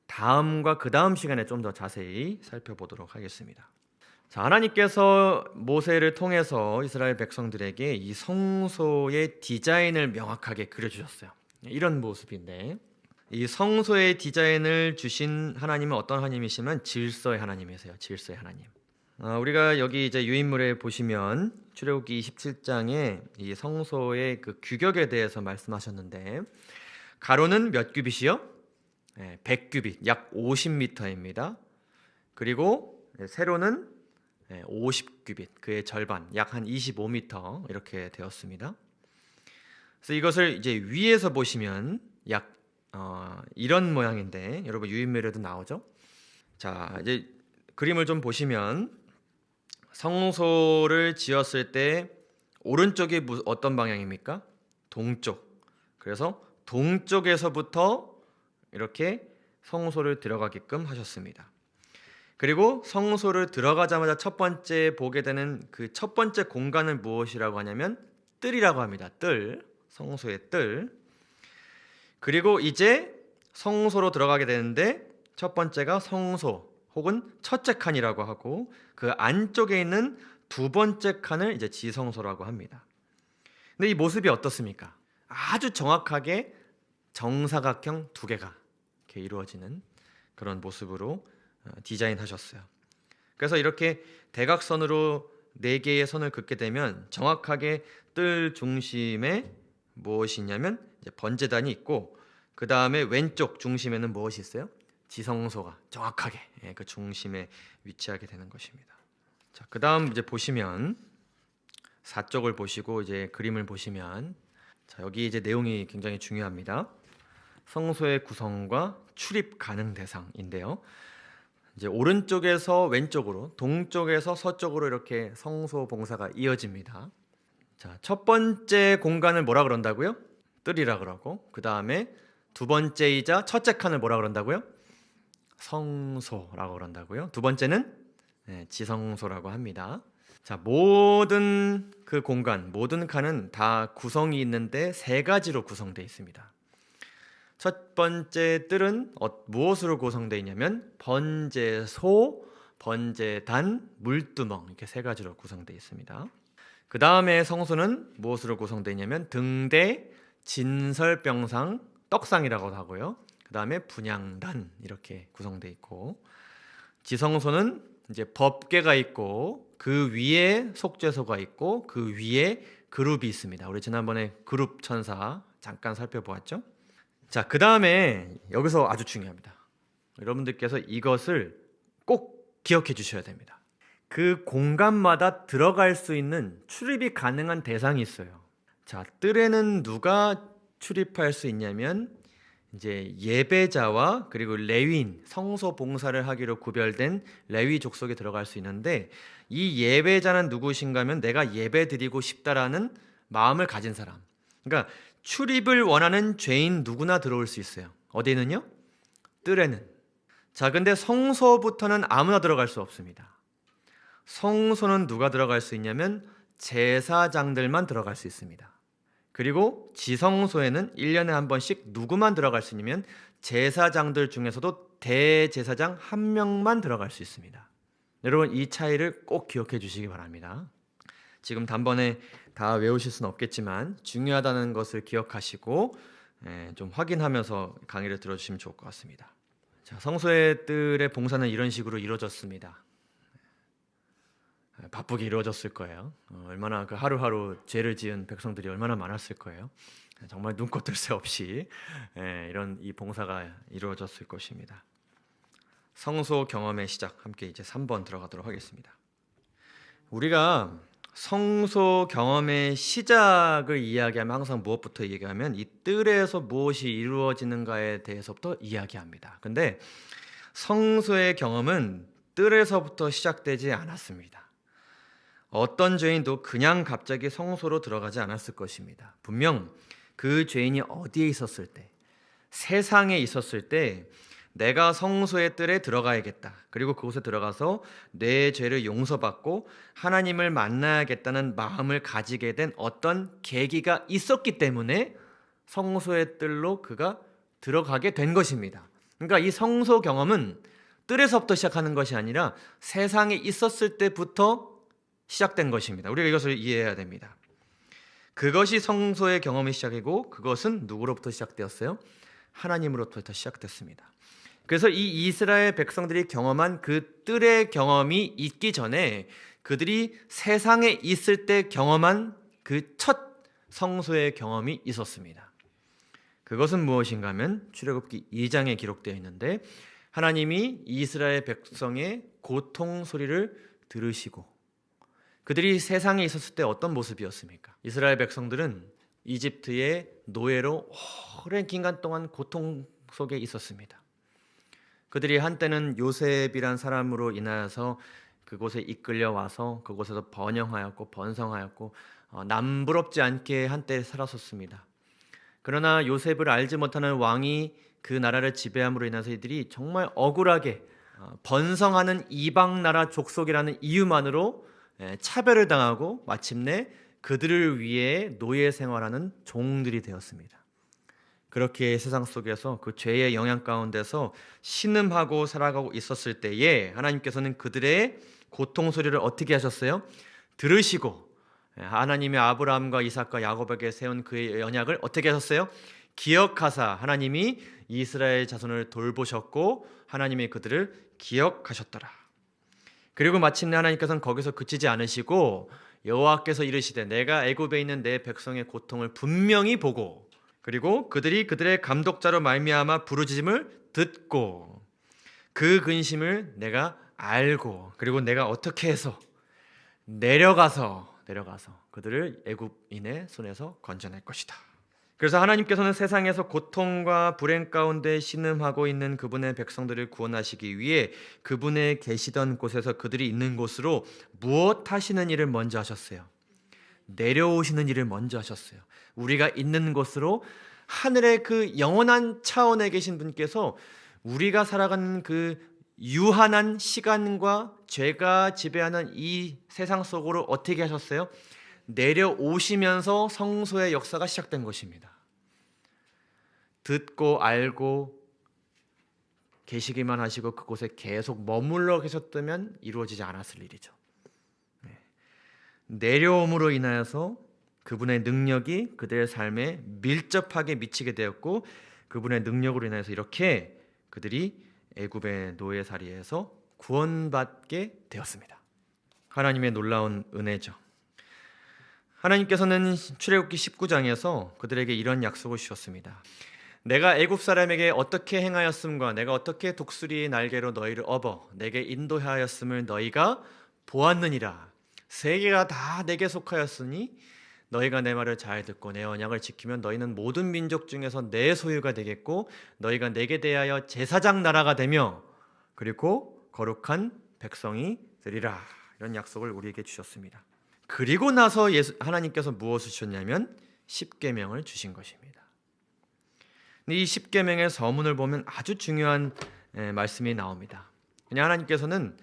다음과 그 다음 시간에 좀 더 자세히 살펴보도록 하겠습니다. 자, 하나님께서 모세를 통해서 이스라엘 백성들에게 이 성소의 디자인을 명확하게 그려주셨어요. 이런 모습인데 이 성소의 디자인을 주신 하나님은 어떤 하나님이시면 질서의 하나님이세요. 질서의 하나님. 우리가 여기 이제 유인물에 보시면 출애굽기 27장에 이 성소의 그 규격에 대해서 말씀하셨는데 가로는 몇 규빗이요? 100규빗, 약 50m입니다. 그리고 세로는 50규빗, 그의 절반, 약 한 25m 이렇게 되었습니다. 그래서 이것을 이제 위에서 보시면 약 이런 모양인데 여러분 유인물에도 나오죠? 자, 이제 그림을 좀 보시면 성소를 지었을 때 오른쪽이 어떤 방향입니까? 동쪽. 그래서 동쪽에서부터 이렇게 성소를 들어가게끔 하셨습니다. 그리고 성소를 들어가자마자 첫 번째 보게 되는 그 첫 번째 공간을 무엇이라고 하냐면 뜰이라고 합니다. 뜰, 성소의 뜰. 그리고 이제 성소로 들어가게 되는데 첫 번째가 성소 혹은 첫째 칸이라고 하고 그 안쪽에 있는 두 번째 칸을 이제 지성소라고 합니다. 근데 이 모습이 어떻습니까? 아주 정확하게 정사각형 두 개가 이렇게 이루어지는 그런 모습으로 디자인하셨어요. 그래서 이렇게 대각선으로 네 개의 선을 긋게 되면 정확하게 뜰 중심에 무엇이 있냐면 이제 번제단이 있고 그 다음에 왼쪽 중심에는 무엇이 있어요? 지성소가 정확하게 그 중심에 위치하게 되는 것입니다. 자, 그 다음 이제 보시면 4쪽을 보시고 이제 그림을 보시면 자, 여기 이제 내용이 굉장히 중요합니다. 성소의 구성과 출입 가능 대상인데요. 이제 오른쪽에서 왼쪽으로, 동쪽에서 서쪽으로 이렇게 성소 봉사가 이어집니다. 자, 첫 번째 공간을 뭐라 그런다고요? 뜰이라 그러고 그 다음에 두 번째이자 첫째 칸을 뭐라 그런다고요? 성소라고 그런다고요. 두 번째는 지성소라고 합니다. 자, 모든 그 공간, 모든 칸은 다 구성이 있는데 세 가지로 구성되어 있습니다. 첫 번째 뜰은 무엇으로 구성되어 있냐면 번제소, 번제단, 물두멍 이렇게 세 가지로 구성되어 있습니다. 그 다음에 성소는 무엇으로 구성되어 있냐면 등대, 진설병상, 떡상이라고도 하고요. 그 다음에 분향단 이렇게 구성되어 있고, 지성소는 이제 법궤가 있고 그 위에 속죄소가 있고 그 위에 그룹이 있습니다. 우리 지난번에 그룹 천사 잠깐 살펴보았죠. 자, 그 다음에 여기서 아주 중요합니다. 여러분들께서 이것을 꼭 기억해 주셔야 됩니다. 그 공간마다 들어갈 수 있는 출입이 가능한 대상이 있어요. 자, 뜰에는 누가 출입할 수 있냐면 이제 예배자와 그리고 레위인, 성소 봉사를 하기로 구별된 레위 족속에 들어갈 수 있는데, 이 예배자는 누구신가 하면 내가 예배 드리고 싶다라는 마음을 가진 사람. 그러니까 출입을 원하는 죄인 누구나 들어올 수 있어요. 어디는요? 뜰에는. 자, 근데 성소부터는 아무나 들어갈 수 없습니다. 성소는 누가 들어갈 수 있냐면 제사장들만 들어갈 수 있습니다. 그리고 지성소에는 1년에 한 번씩 누구만 들어갈 수 있냐면 제사장들 중에서도 대제사장 한 명만 들어갈 수 있습니다. 여러분, 이 차이를 꼭 기억해 주시기 바랍니다. 지금 단번에 다 외우실 수는 없겠지만 중요하다는 것을 기억하시고 좀 확인하면서 강의를 들어주시면 좋을 것 같습니다. 자, 성소의 뜰의 봉사는 이런 식으로 이루어졌습니다. 바쁘게 이루어졌을 거예요. 얼마나 그 하루하루 죄를 지은 백성들이 얼마나 많았을 거예요. 정말 눈꽃 뜰 새 없이 이런 이 봉사가 이루어졌을 것입니다. 성소 경험의 시작, 함께 이제 3번 들어가도록 하겠습니다. 우리가 성소 경험의 시작을 이야기하면 항상 무엇부터 얘기하면 이 뜰에서 무엇이 이루어지는가에 대해서부터 이야기합니다. 근데 성소의 경험은 뜰에서부터 시작되지 않았습니다. 어떤 죄인도 그냥 갑자기 성소로 들어가지 않았을 것입니다. 분명 그 죄인이 어디에 있었을 때, 세상에 있었을 때 내가 성소의 뜰에 들어가야겠다, 그리고 그곳에 들어가서 내 죄를 용서받고 하나님을 만나야겠다는 마음을 가지게 된 어떤 계기가 있었기 때문에 성소의 뜰로 그가 들어가게 된 것입니다. 그러니까 이 성소 경험은 뜰에서부터 시작하는 것이 아니라 세상에 있었을 때부터 시작된 것입니다. 우리가 이것을 이해해야 됩니다. 그것이 성소의 경험의 시작이고 그것은 누구로부터 시작되었어요? 하나님으로부터 시작됐습니다. 그래서 이 이스라엘 백성들이 경험한 그 뜰의 경험이 있기 전에 그들이 세상에 있을 때 경험한 그 첫 성소의 경험이 있었습니다. 그것은 무엇인가 하면 출애굽기 2장에 기록되어 있는데, 하나님이 이스라엘 백성의 고통 소리를 들으시고 그들이 세상에 있었을 때 어떤 모습이었습니까? 이스라엘 백성들은 이집트의 노예로 오랜 기간 동안 고통 속에 있었습니다. 그들이 한때는 요셉이란 사람으로 인하여서 그곳에 이끌려 와서 그곳에서 번영하였고 번성하였고 남부럽지 않게 한때 살았었습니다. 그러나 요셉을 알지 못하는 왕이 그 나라를 지배함으로 인해서 이들이 정말 억울하게 번성하는 이방 나라 족속이라는 이유만으로 차별을 당하고 마침내 그들을 위해 노예 생활하는 종들이 되었습니다. 그렇게 세상 속에서 그 죄의 영향 가운데서 신음하고 살아가고 있었을 때에 하나님께서는 그들의 고통 소리를 어떻게 하셨어요? 들으시고 하나님의 아브라함과 이삭과 야곱에게 세운 그의 언약을 어떻게 하셨어요? 기억하사 하나님이 이스라엘 자손을 돌보셨고 하나님이 그들을 기억하셨더라. 그리고 마침내 하나님께서는 거기서 그치지 않으시고 여호와께서 이르시되 내가 애굽에 있는 내 백성의 고통을 분명히 보고 그리고 그들이 그들의 감독자로 말미암아 부르짖음을 듣고 그 근심을 내가 알고 그리고 내가 어떻게 해서 내려가서 그들을 애굽인의 손에서 건져낼 것이다. 그래서 하나님께서는 세상에서 고통과 불행 가운데 신음하고 있는 그분의 백성들을 구원하시기 위해 그분의 계시던 곳에서 그들이 있는 곳으로 무엇 하시는 일을 먼저 하셨어요? 내려오시는 일을 먼저 하셨어요. 우리가 있는 곳으로 하늘의 그 영원한 차원에 계신 분께서 우리가 살아가는 그 유한한 시간과 죄가 지배하는 이 세상 속으로 어떻게 하셨어요? 내려오시면서 성소의 역사가 시작된 것입니다. 듣고 알고 계시기만 하시고 그곳에 계속 머물러 계셨다면 이루어지지 않았을 일이죠. 내려옴으로 인하여서 그분의 능력이 그들의 삶에 밀접하게 미치게 되었고, 그분의 능력으로 인해서 이렇게 그들이 애굽의 노예살이에서 구원받게 되었습니다. 하나님의 놀라운 은혜죠. 하나님께서는 출애굽기 19장에서 그들에게 이런 약속을 주셨습니다. 내가 애굽 사람에게 어떻게 행하였음과 내가 어떻게 독수리의 날개로 너희를 업어 내게 인도하였음을 너희가 보았느니라. 세계가 다 내게 속하였으니 너희가 내 말을 잘 듣고 내 언약을 지키면 너희는 모든 민족 중에서 내 소유가 되겠고 너희가 내게 대하여 제사장 나라가 되며 그리고 거룩한 백성이 되리라. 이런 약속을 우리에게 주셨습니다. 그리고 나서 하나님께서 무엇을 주셨냐면 십계명을 주신 것입니다. 이 십계명의 서문을 보면 아주 중요한 말씀이 나옵니다. 그냥 하나님께서는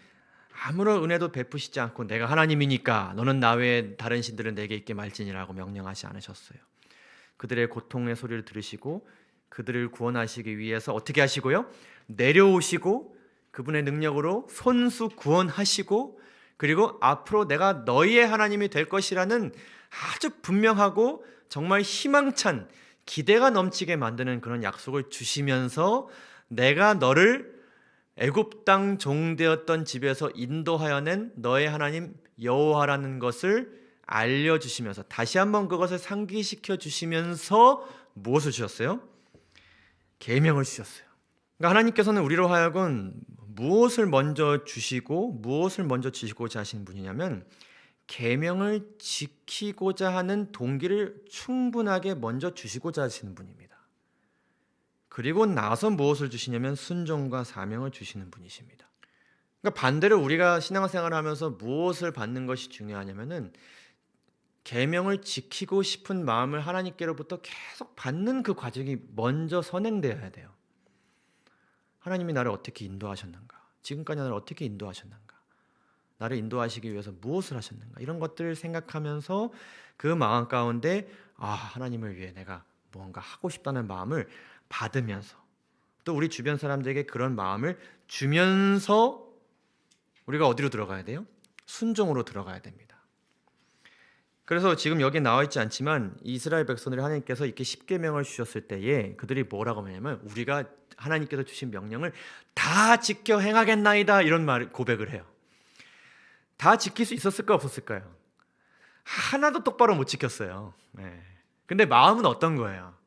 아무런 은혜도 베푸시지 않고 내가 하나님이니까 너는 나 외에 다른 신들은 내게 있게 말지니라고 명령하지 않으셨어요. 그들의 고통의 소리를 들으시고 그들을 구원하시기 위해서 어떻게 하시고요? 내려오시고 그분의 능력으로 손수 구원하시고 그리고 앞으로 내가 너희의 하나님이 될 것이라는 아주 분명하고 정말 희망찬 기대가 넘치게 만드는 그런 약속을 주시면서 내가 너를 애굽 땅 종되었던 집에서 인도하여 낸 너의 하나님 여호와라는 것을 알려주시면서 다시 한번 그것을 상기시켜 주시면서 무엇을 주셨어요? 계명을 주셨어요. 그러니까 하나님께서는 우리로 하여금 무엇을 먼저 주시고 무엇을 먼저 주시고자 하시는 분이냐면 계명을 지키고자 하는 동기를 충분하게 먼저 주시고자 하시는 분입니다. 그리고 나서 무엇을 주시냐면 순종과 사명을 주시는 분이십니다. 그러니까 반대로 우리가 신앙생활을 하면서 무엇을 받는 것이 중요하냐면은 계명을 지키고 싶은 마음을 하나님께로부터 계속 받는 그 과정이 먼저 선행되어야 돼요. 하나님이 나를 어떻게 인도하셨는가? 지금까지 나를 어떻게 인도하셨는가? 나를 인도하시기 위해서 무엇을 하셨는가? 이런 것들을 생각하면서 그 마음 가운데 하나님을 위해 내가 뭔가 하고 싶다는 마음을 받으면서 또 우리 주변 사람들에게 그런 마음을 주면서 우리가 어디로 들어가야 돼요? 순종으로 들어가야 됩니다. 그래서 지금 여기 나와 있지 않지만 이스라엘 백성들이 하나님께서 이렇게 십계명을 주셨을 때에 그들이 뭐라고 하냐면 우리가 하나님께서 주신 명령을 다 지켜 행하겠나이다 이런 고백을 해요. 다 지킬 수 있었을까 없었을까요? 하나도 똑바로 못 지켰어요. 근데 마음은 어떤 거예요?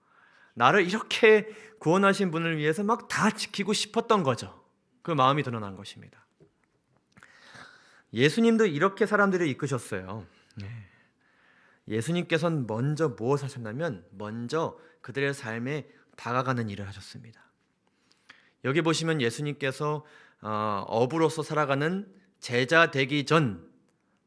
나를 이렇게 구원하신 분을 위해서 막 다 지키고 싶었던 거죠. 그 마음이 드러난 것입니다. 예수님도 이렇게 사람들을 이끄셨어요. 예수님께서는 먼저 무엇을 하셨냐면 먼저 그들의 삶에 다가가는 일을 하셨습니다. 여기 보시면 예수님께서 어부로서 살아가는 제자 되기 전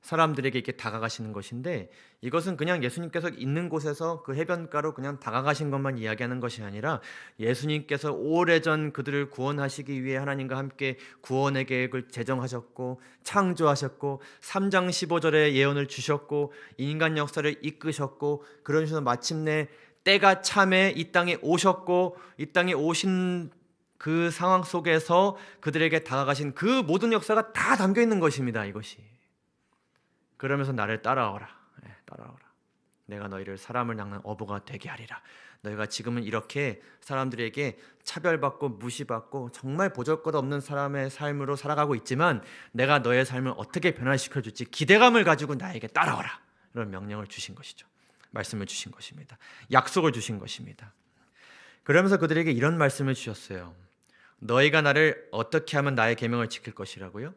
사람들에게 이렇게 다가가시는 것인데 이것은 그냥 예수님께서 있는 곳에서 그 해변가로 그냥 다가가신 것만 이야기하는 것이 아니라 예수님께서 오래전 그들을 구원하시기 위해 하나님과 함께 구원의 계획을 제정하셨고 창조하셨고 3장 15절의 예언을 주셨고 인간 역사를 이끄셨고 그런 식으로 마침내 때가 참에 이 땅에 오셨고 이 땅에 오신 그 상황 속에서 그들에게 다가가신 그 모든 역사가 다 담겨 있는 것입니다. 이것이. 그러면서 나를 따라오라. 따라오라. 내가 너희를 사람을 낚는 어부가 되게 하리라. 너희가 지금은 이렇게 사람들에게 차별받고 무시받고 정말 보잘것없는 사람의 삶으로 살아가고 있지만 내가 너의 삶을 어떻게 변화시켜줄지 기대감을 가지고 나에게 따라오라. 이런 명령을 주신 것이죠. 말씀을 주신 것입니다. 약속을 주신 것입니다. 그러면서 그들에게 이런 말씀을 주셨어요. 너희가 나를 어떻게 하면 나의 계명을 지킬 것이라고요?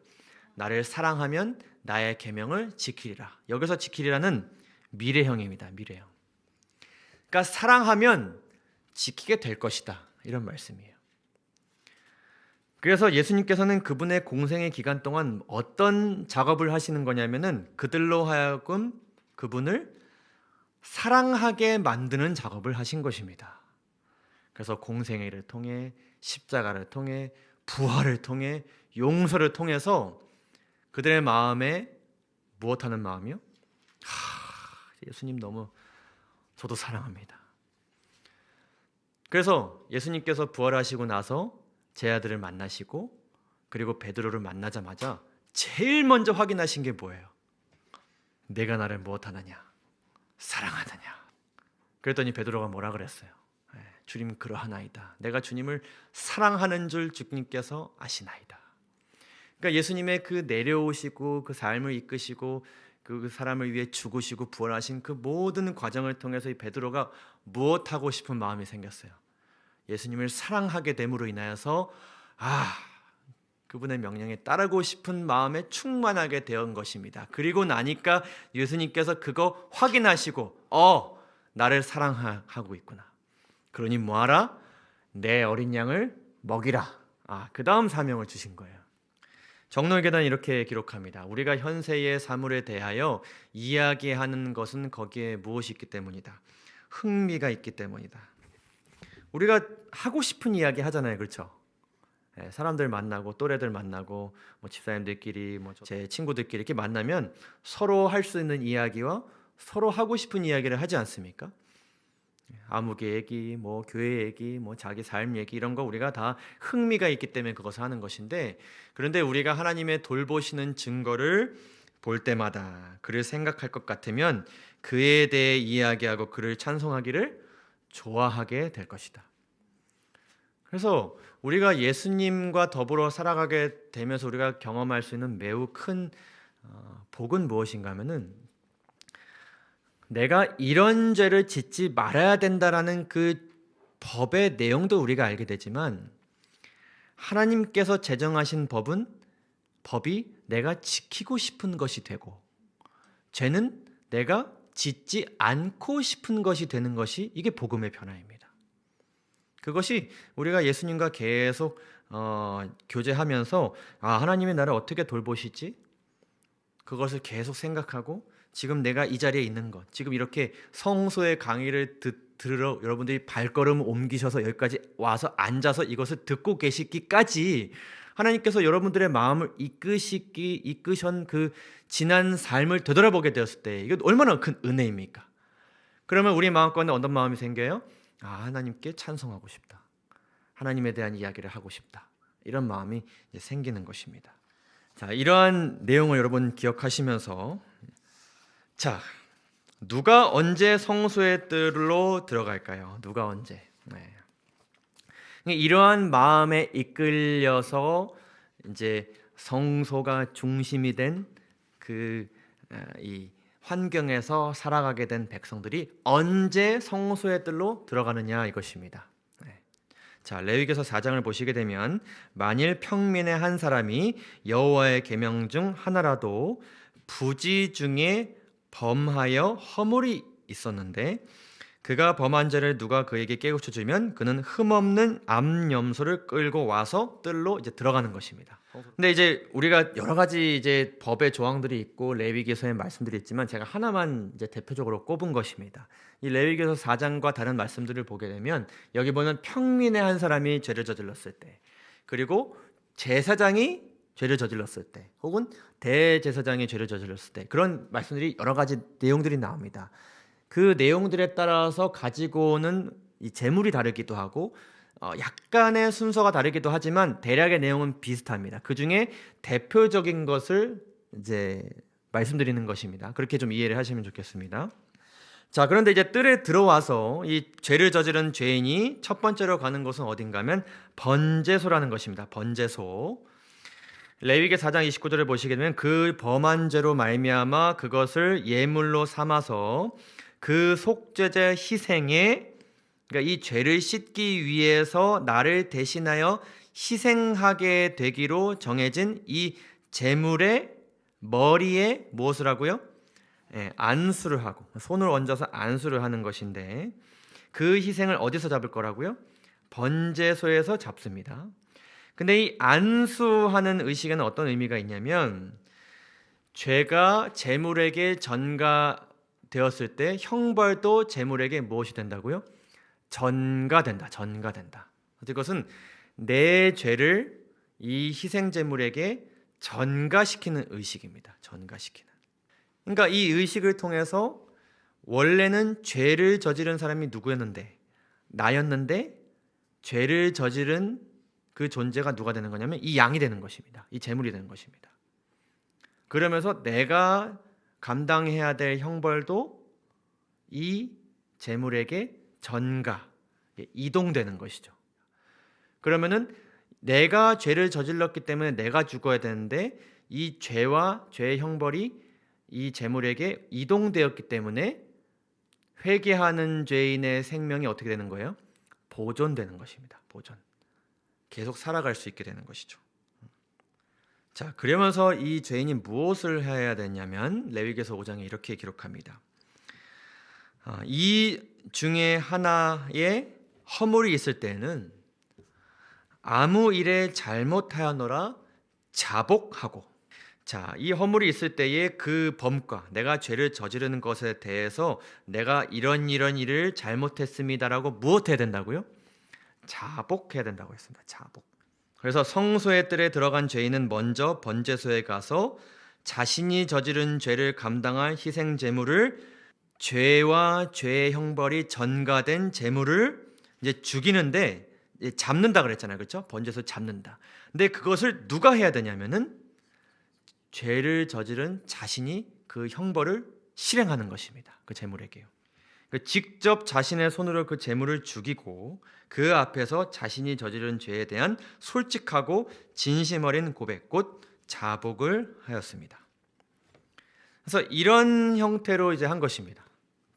나를 사랑하면 나의 계명을 지키리라. 여기서 지키리라는 미래형입니다. 미래형. 그러니까 사랑하면 지키게 될 것이다. 이런 말씀이에요. 그래서 예수님께서는 그분의 공생의 기간 동안 어떤 작업을 하시는 거냐면은 그들로 하여금 그분을 사랑하게 만드는 작업을 하신 것입니다. 그래서 공생애를 통해 십자가를 통해 부활을 통해 용서를 통해서 그들의 마음에 무엇하는 마음이요? 예수님 너무 저도 사랑합니다. 그래서 예수님께서 부활하시고 나서 제 아들을 만나시고 그리고 베드로를 만나자마자 제일 먼저 확인하신 게 뭐예요? 내가 나를 무엇하느냐? 사랑하느냐? 그랬더니 베드로가 뭐라 그랬어요? 주님 그러하나이다. 내가 주님을 사랑하는 줄 주님께서 아시나이다. 그러니까 예수님의 그 내려오시고 그 삶을 이끄시고 그 사람을 위해 죽으시고 부활하신 그 모든 과정을 통해서 이 베드로가 무엇하고 싶은 마음이 생겼어요? 예수님을 사랑하게 됨으로 인하여서 그분의 명령에 따르고 싶은 마음에 충만하게 된 것입니다. 그리고 나니까 예수님께서 그거 확인하시고 나를 사랑하고 있구나. 그러니 뭐하라? 내 어린 양을 먹이라. 그 다음 사명을 주신 거예요. 정로계단은 이렇게 기록합니다. 우리가 현세의 사물에 대하여 이야기하는 것은 거기에 무엇이 있기 때문이다. 흥미가 있기 때문이다. 우리가 하고 싶은 이야기 하잖아요, 그렇죠? 사람들 만나고 또래들 만나고 집사님들끼리 제 친구들끼리 이렇게 만나면 서로 할 수 있는 이야기와 서로 하고 싶은 이야기를 하지 않습니까? 아무개 얘기, 교회 얘기, 자기 삶 얘기 이런 거 우리가 다 흥미가 있기 때문에 그것을 하는 것인데, 그런데 우리가 하나님의 돌보시는 증거를 볼 때마다 그를 생각할 것 같으면 그에 대해 이야기하고 그를 찬송하기를 좋아하게 될 것이다. 그래서 우리가 예수님과 더불어 살아가게 되면서 우리가 경험할 수 있는 매우 큰 복은 무엇인가 하면은 내가 이런 죄를 짓지 말아야 된다라는 그 법의 내용도 우리가 알게 되지만 하나님께서 제정하신 법이 내가 지키고 싶은 것이 되고 죄는 내가 짓지 않고 싶은 것이 되는 것이 이게 복음의 변화입니다. 그것이 우리가 예수님과 계속 교제하면서 하나님이 나를 어떻게 돌보시지? 그것을 계속 생각하고 지금 내가 이 자리에 있는 것, 지금 이렇게 성소의 강의를 들으러 여러분들이 발걸음 옮기셔서 여기까지 와서 앉아서 이것을 듣고 계시기까지 하나님께서 여러분들의 마음을 이끄신 그 지난 삶을 되돌아보게 되었을 때 이게 얼마나 큰 은혜입니까? 그러면 우리 마음 가운데 어떤 마음이 생겨요? 하나님께 찬송하고 싶다. 하나님에 대한 이야기를 하고 싶다. 이런 마음이 이제 생기는 것입니다. 자, 이러한 내용을 여러분 기억하시면서 누가 언제 성소의 뜰로 들어갈까요? 누가 언제? 이러한 마음에 이끌려서 이제 성소가 중심이 된 이 환경에서 살아가게 된 백성들이 언제 성소의 뜰로 들어가느냐 이것입니다. 자, 레위기서 4장을 보시게 되면 만일 평민의 한 사람이 여호와의 계명 중 하나라도 부지 중에 범하여 허물이 있었는데 그가 범한 죄를 누가 그에게 깨우쳐 주면 그는 흠없는 암염소를 끌고 와서 뜰로 이제 들어가는 것입니다. 근데 이제 우리가 여러 가지 이제 법의 조항들이 있고 레위기서의 말씀들이 있지만 제가 하나만 이제 대표적으로 꼽은 것입니다. 이 레위기서 4장과 다른 말씀들을 보게 되면 여기 보면 평민의 한 사람이 죄를 저질렀을 때, 그리고 제사장이 죄를 저질렀을 때, 혹은 대제사장이 죄를 저질렀을 때, 그런 말씀들이 여러 가지 내용들이 나옵니다. 그 내용들에 따라서 가지고 오는 이 제물이 다르기도 하고 약간의 순서가 다르기도 하지만 대략의 내용은 비슷합니다. 그 중에 대표적인 것을 이제 말씀드리는 것입니다. 그렇게 좀 이해를 하시면 좋겠습니다. 자, 그런데 이제 뜰에 들어와서 이 죄를 저지른 죄인이 첫 번째로 가는 곳은 어딘가 하면 번제소라는 것입니다. 번제소. 레위기 4장 29절을 보시게 되면 그 범한 죄로 말미암아 그것을 예물로 삼아서 그 속죄제 희생에, 그러니까 이 죄를 씻기 위해서 나를 대신하여 희생하게 되기로 정해진 이 제물의 머리에 무엇을 하고요? 안수를 하고, 손을 얹어서 안수를 하는 것인데 그 희생을 어디서 잡을 거라고요? 번제소에서 잡습니다. 근데 이 안수하는 의식에는 어떤 의미가 있냐면 죄가 제물에게 전가되었을 때 형벌도 제물에게 무엇이 된다고요? 전가된다. 이것은 내 죄를 이 희생 제물에게 전가시키는 의식입니다. 전가시키는. 그러니까 이 의식을 통해서 원래는 죄를 저지른 사람이 누구였는데, 나였는데 죄를 저지른 그 존재가 누가 되는 거냐면 이 양이 되는 것입니다. 이 제물이 되는 것입니다. 그러면서 내가 감당해야 될 형벌도 이 제물에게 전가, 이동되는 것이죠. 그러면은 내가 죄를 저질렀기 때문에 내가 죽어야 되는데 이 죄와 죄의 형벌이 이 제물에게 이동되었기 때문에 회개하는 죄인의 생명이 어떻게 되는 거예요? 보존되는 것입니다. 보존. 계속 살아갈 수 있게 되는 것이죠. 자, 그러면서 이 죄인이 무엇을 해야 되냐면 레위기서 5장에 이렇게 기록합니다. 이 중에 하나에 허물이 있을 때는 아무 일에 잘못하였노라 자복하고, 자, 이 허물이 있을 때에 그 범과 내가 죄를 저지르는 것에 대해서 내가 이런 일을 잘못했습니다라고 무엇해야 된다고요? 자복해야 된다고 했습니다. 자복. 그래서 성소의 뜰에 들어간 죄인은 먼저 번제소에 가서 자신이 저지른 죄를 감당할 희생 제물을, 죄와 죄의 형벌이 전가된 제물을 이제 죽이는데, 잡는다 그랬잖아요. 그렇죠? 번제소 잡는다. 근데 그것을 누가 해야 되냐면은 죄를 저지른 자신이 그 형벌을 실행하는 것입니다. 그 제물에게요. 직접 자신의 손으로 그 제물을 죽이고 그 앞에서 자신이 저지른 죄에 대한 솔직하고 진심 어린 고백, 곧 자복을 하였습니다. 그래서 이런 형태로 이제 한 것입니다.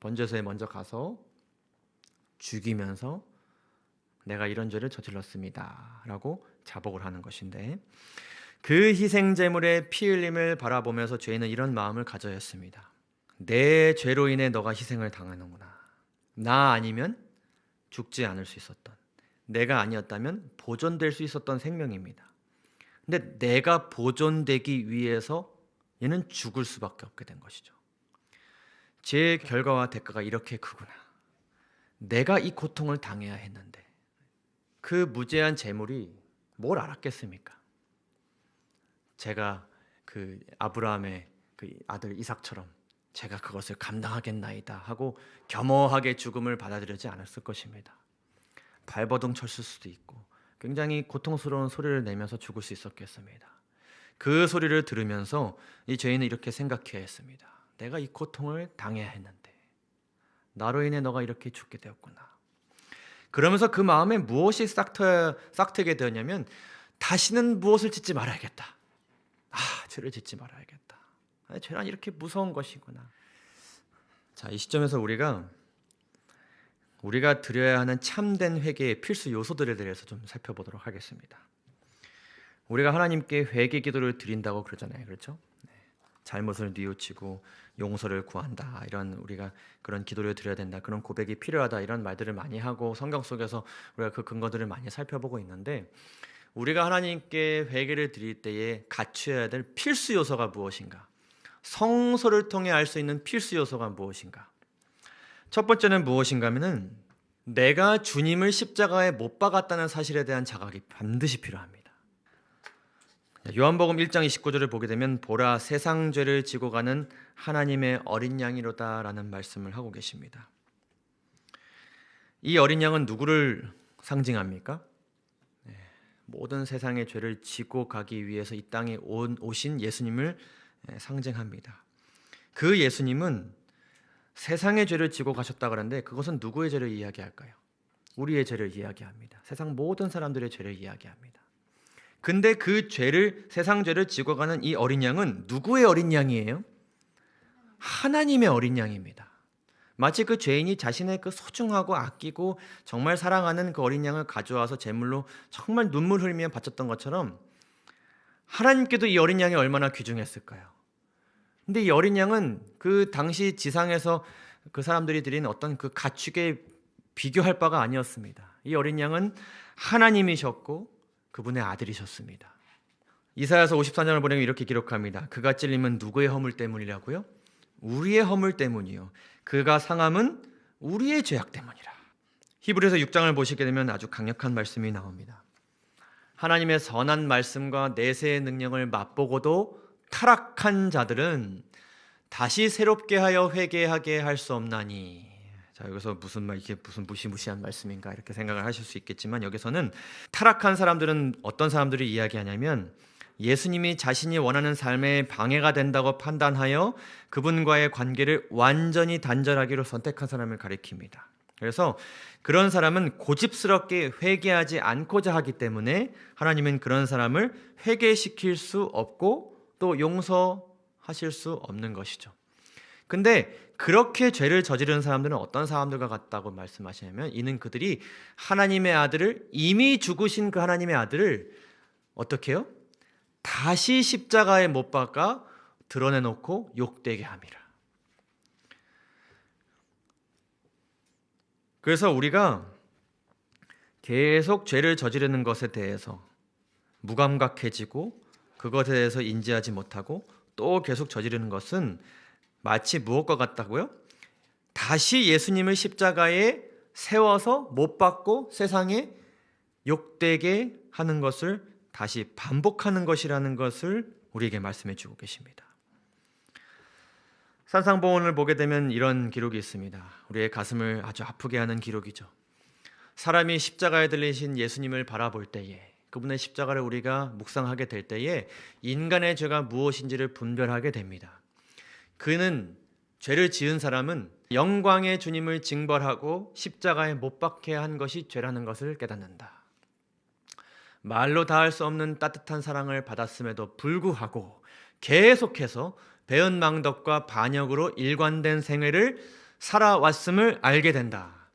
번제소에 먼저 가서 죽이면서 내가 이런 죄를 저질렀습니다 라고 자복을 하는 것인데, 그 희생 제물의 피 흘림을 바라보면서 죄인은 이런 마음을 가져야 했습니다. 내 죄로 인해 너가 희생을 당하는구나. 나 아니면 죽지 않을 수 있었던, 내가 아니었다면 보존될 수 있었던 생명입니다. 근데 내가 보존되기 위해서 얘는 죽을 수밖에 없게 된 것이죠. 제 결과와 대가가 이렇게 크구나. 내가 이 고통을 당해야 했는데 그 무죄한 제물이 뭘 알았겠습니까? 제가 그 아브라함의 그 아들 이삭처럼 제가 그것을 감당하겠나이다 하고 겸허하게 죽음을 받아들이지 않았을 것입니다. 발버둥 쳤을 수도 있고 굉장히 고통스러운 소리를 내면서 죽을 수 있었겠습니다. 그 소리를 들으면서 이 죄인은 이렇게 생각해야 했습니다. 내가 이 고통을 당해야 했는데 나로 인해 너가 이렇게 죽게 되었구나. 그러면서 그 마음에 무엇이 싹트게 되었냐면 다시는 무엇을 짓지 말아야겠다. 죄를 짓지 말아야겠다. 죄란 이렇게 무서운 것이구나. 자, 이 시점에서 우리가 드려야 하는 참된 회개의 필수 요소들에 대해서 좀 살펴보도록 하겠습니다. 우리가 하나님께 회개 기도를 드린다고 그러잖아요. 그렇죠? 잘못을 뉘우치고 용서를 구한다. 이런 우리가 그런 기도를 드려야 된다. 그런 고백이 필요하다. 이런 말들을 많이 하고 성경 속에서 우리가 그 근거들을 많이 살펴보고 있는데, 우리가 하나님께 회개를 드릴 때에 갖춰야 될 필수 요소가 무엇인가? 성소를 통해 알 수 있는 필수 요소가 무엇인가? 첫 번째는 무엇인가 하면은 내가 주님을 십자가에 못 박았다는 사실에 대한 자각이 반드시 필요합니다. 요한복음 1장 29절을 보게 되면 보라 세상 죄를 지고 가는 하나님의 어린 양이로다 라는 말씀을 하고 계십니다. 이 어린 양은 누구를 상징합니까? 모든 세상의 죄를 지고 가기 위해서 이 땅에 오신 예수님을 상징합니다. 그 예수님은 세상의 죄를 지고 가셨다 그러는데 그것은 누구의 죄를 이야기할까요? 우리의 죄를 이야기합니다. 세상 모든 사람들의 죄를 이야기합니다. 근데 그 죄를, 세상 죄를 지고 가는 이 어린 양은 누구의 어린 양이에요? 하나님의 어린 양입니다. 마치 그 죄인이 자신의 그 소중하고 아끼고 정말 사랑하는 그 어린 양을 가져와서 제물로 정말 눈물 흘리며 바쳤던 것처럼 하나님께도 이 어린 양이 얼마나 귀중했을까요? 근데 이 어린 양은 그 당시 지상에서 그 사람들이 드린 어떤 그 가축에 비교할 바가 아니었습니다. 이 어린 양은 하나님이셨고 그분의 아들이셨습니다. 이사야서 54장을 보면 이렇게 기록합니다. 그가 찔림은 누구의 허물 때문이라고요? 우리의 허물 때문이요. 그가 상함은 우리의 죄악 때문이라. 히브리서 6장을 보시게 되면 아주 강력한 말씀이 나옵니다. 하나님의 선한 말씀과 내세의 능력을 맛보고도 타락한 자들은 다시 새롭게 하여 회개하게 할 수 없나니. 자, 여기서 이게 무슨 무시무시한 말씀인가 이렇게 생각을 하실 수 있겠지만, 여기서는 타락한 사람들은 어떤 사람들이 이야기하냐면 예수님이 자신이 원하는 삶에 방해가 된다고 판단하여 그분과의 관계를 완전히 단절하기로 선택한 사람을 가리킵니다. 그래서 그런 사람은 고집스럽게 회개하지 않고자 하기 때문에 하나님은 그런 사람을 회개시킬 수 없고 또 용서하실 수 없는 것이죠. 근데 그렇게 죄를 저지른 사람들은 어떤 사람들과 같다고 말씀하시냐면, 이는 그들이 하나님의 아들을, 이미 죽으신 그 하나님의 아들을 어떻게 해요? 다시 십자가에 못 박아 드러내놓고 욕되게 함이라. 그래서 우리가 계속 죄를 저지르는 것에 대해서 무감각해지고 그것에 대해서 인지하지 못하고 또 계속 저지르는 것은 마치 무엇과 같다고요? 다시 예수님을 십자가에 세워서 못 박고 세상에 욕되게 하는 것을 다시 반복하는 것이라는 것을 우리에게 말씀해 주고 계십니다. 산상보훈을 보게 되면 이런 기록이 있습니다. 우리의 가슴을 아주 아프게 하는 기록이죠. 사람이 십자가에 들리신 예수님을 바라볼 때에, 그분의 십자가를 우리가 묵상하게 될 때에 인간의 죄가 무엇인지를 분별하게 됩니다. 그는, 죄를 지은 사람은 영광의 주님을 징벌하고 십자가에 못 박게 한 것이 죄라는 것을 깨닫는다. 말로 다할 수 없는 따뜻한 사랑을 받았음에도 불구하고 계속해서 배은망덕과 반역으로 일관된 생애를 살아왔음을 알게 된다.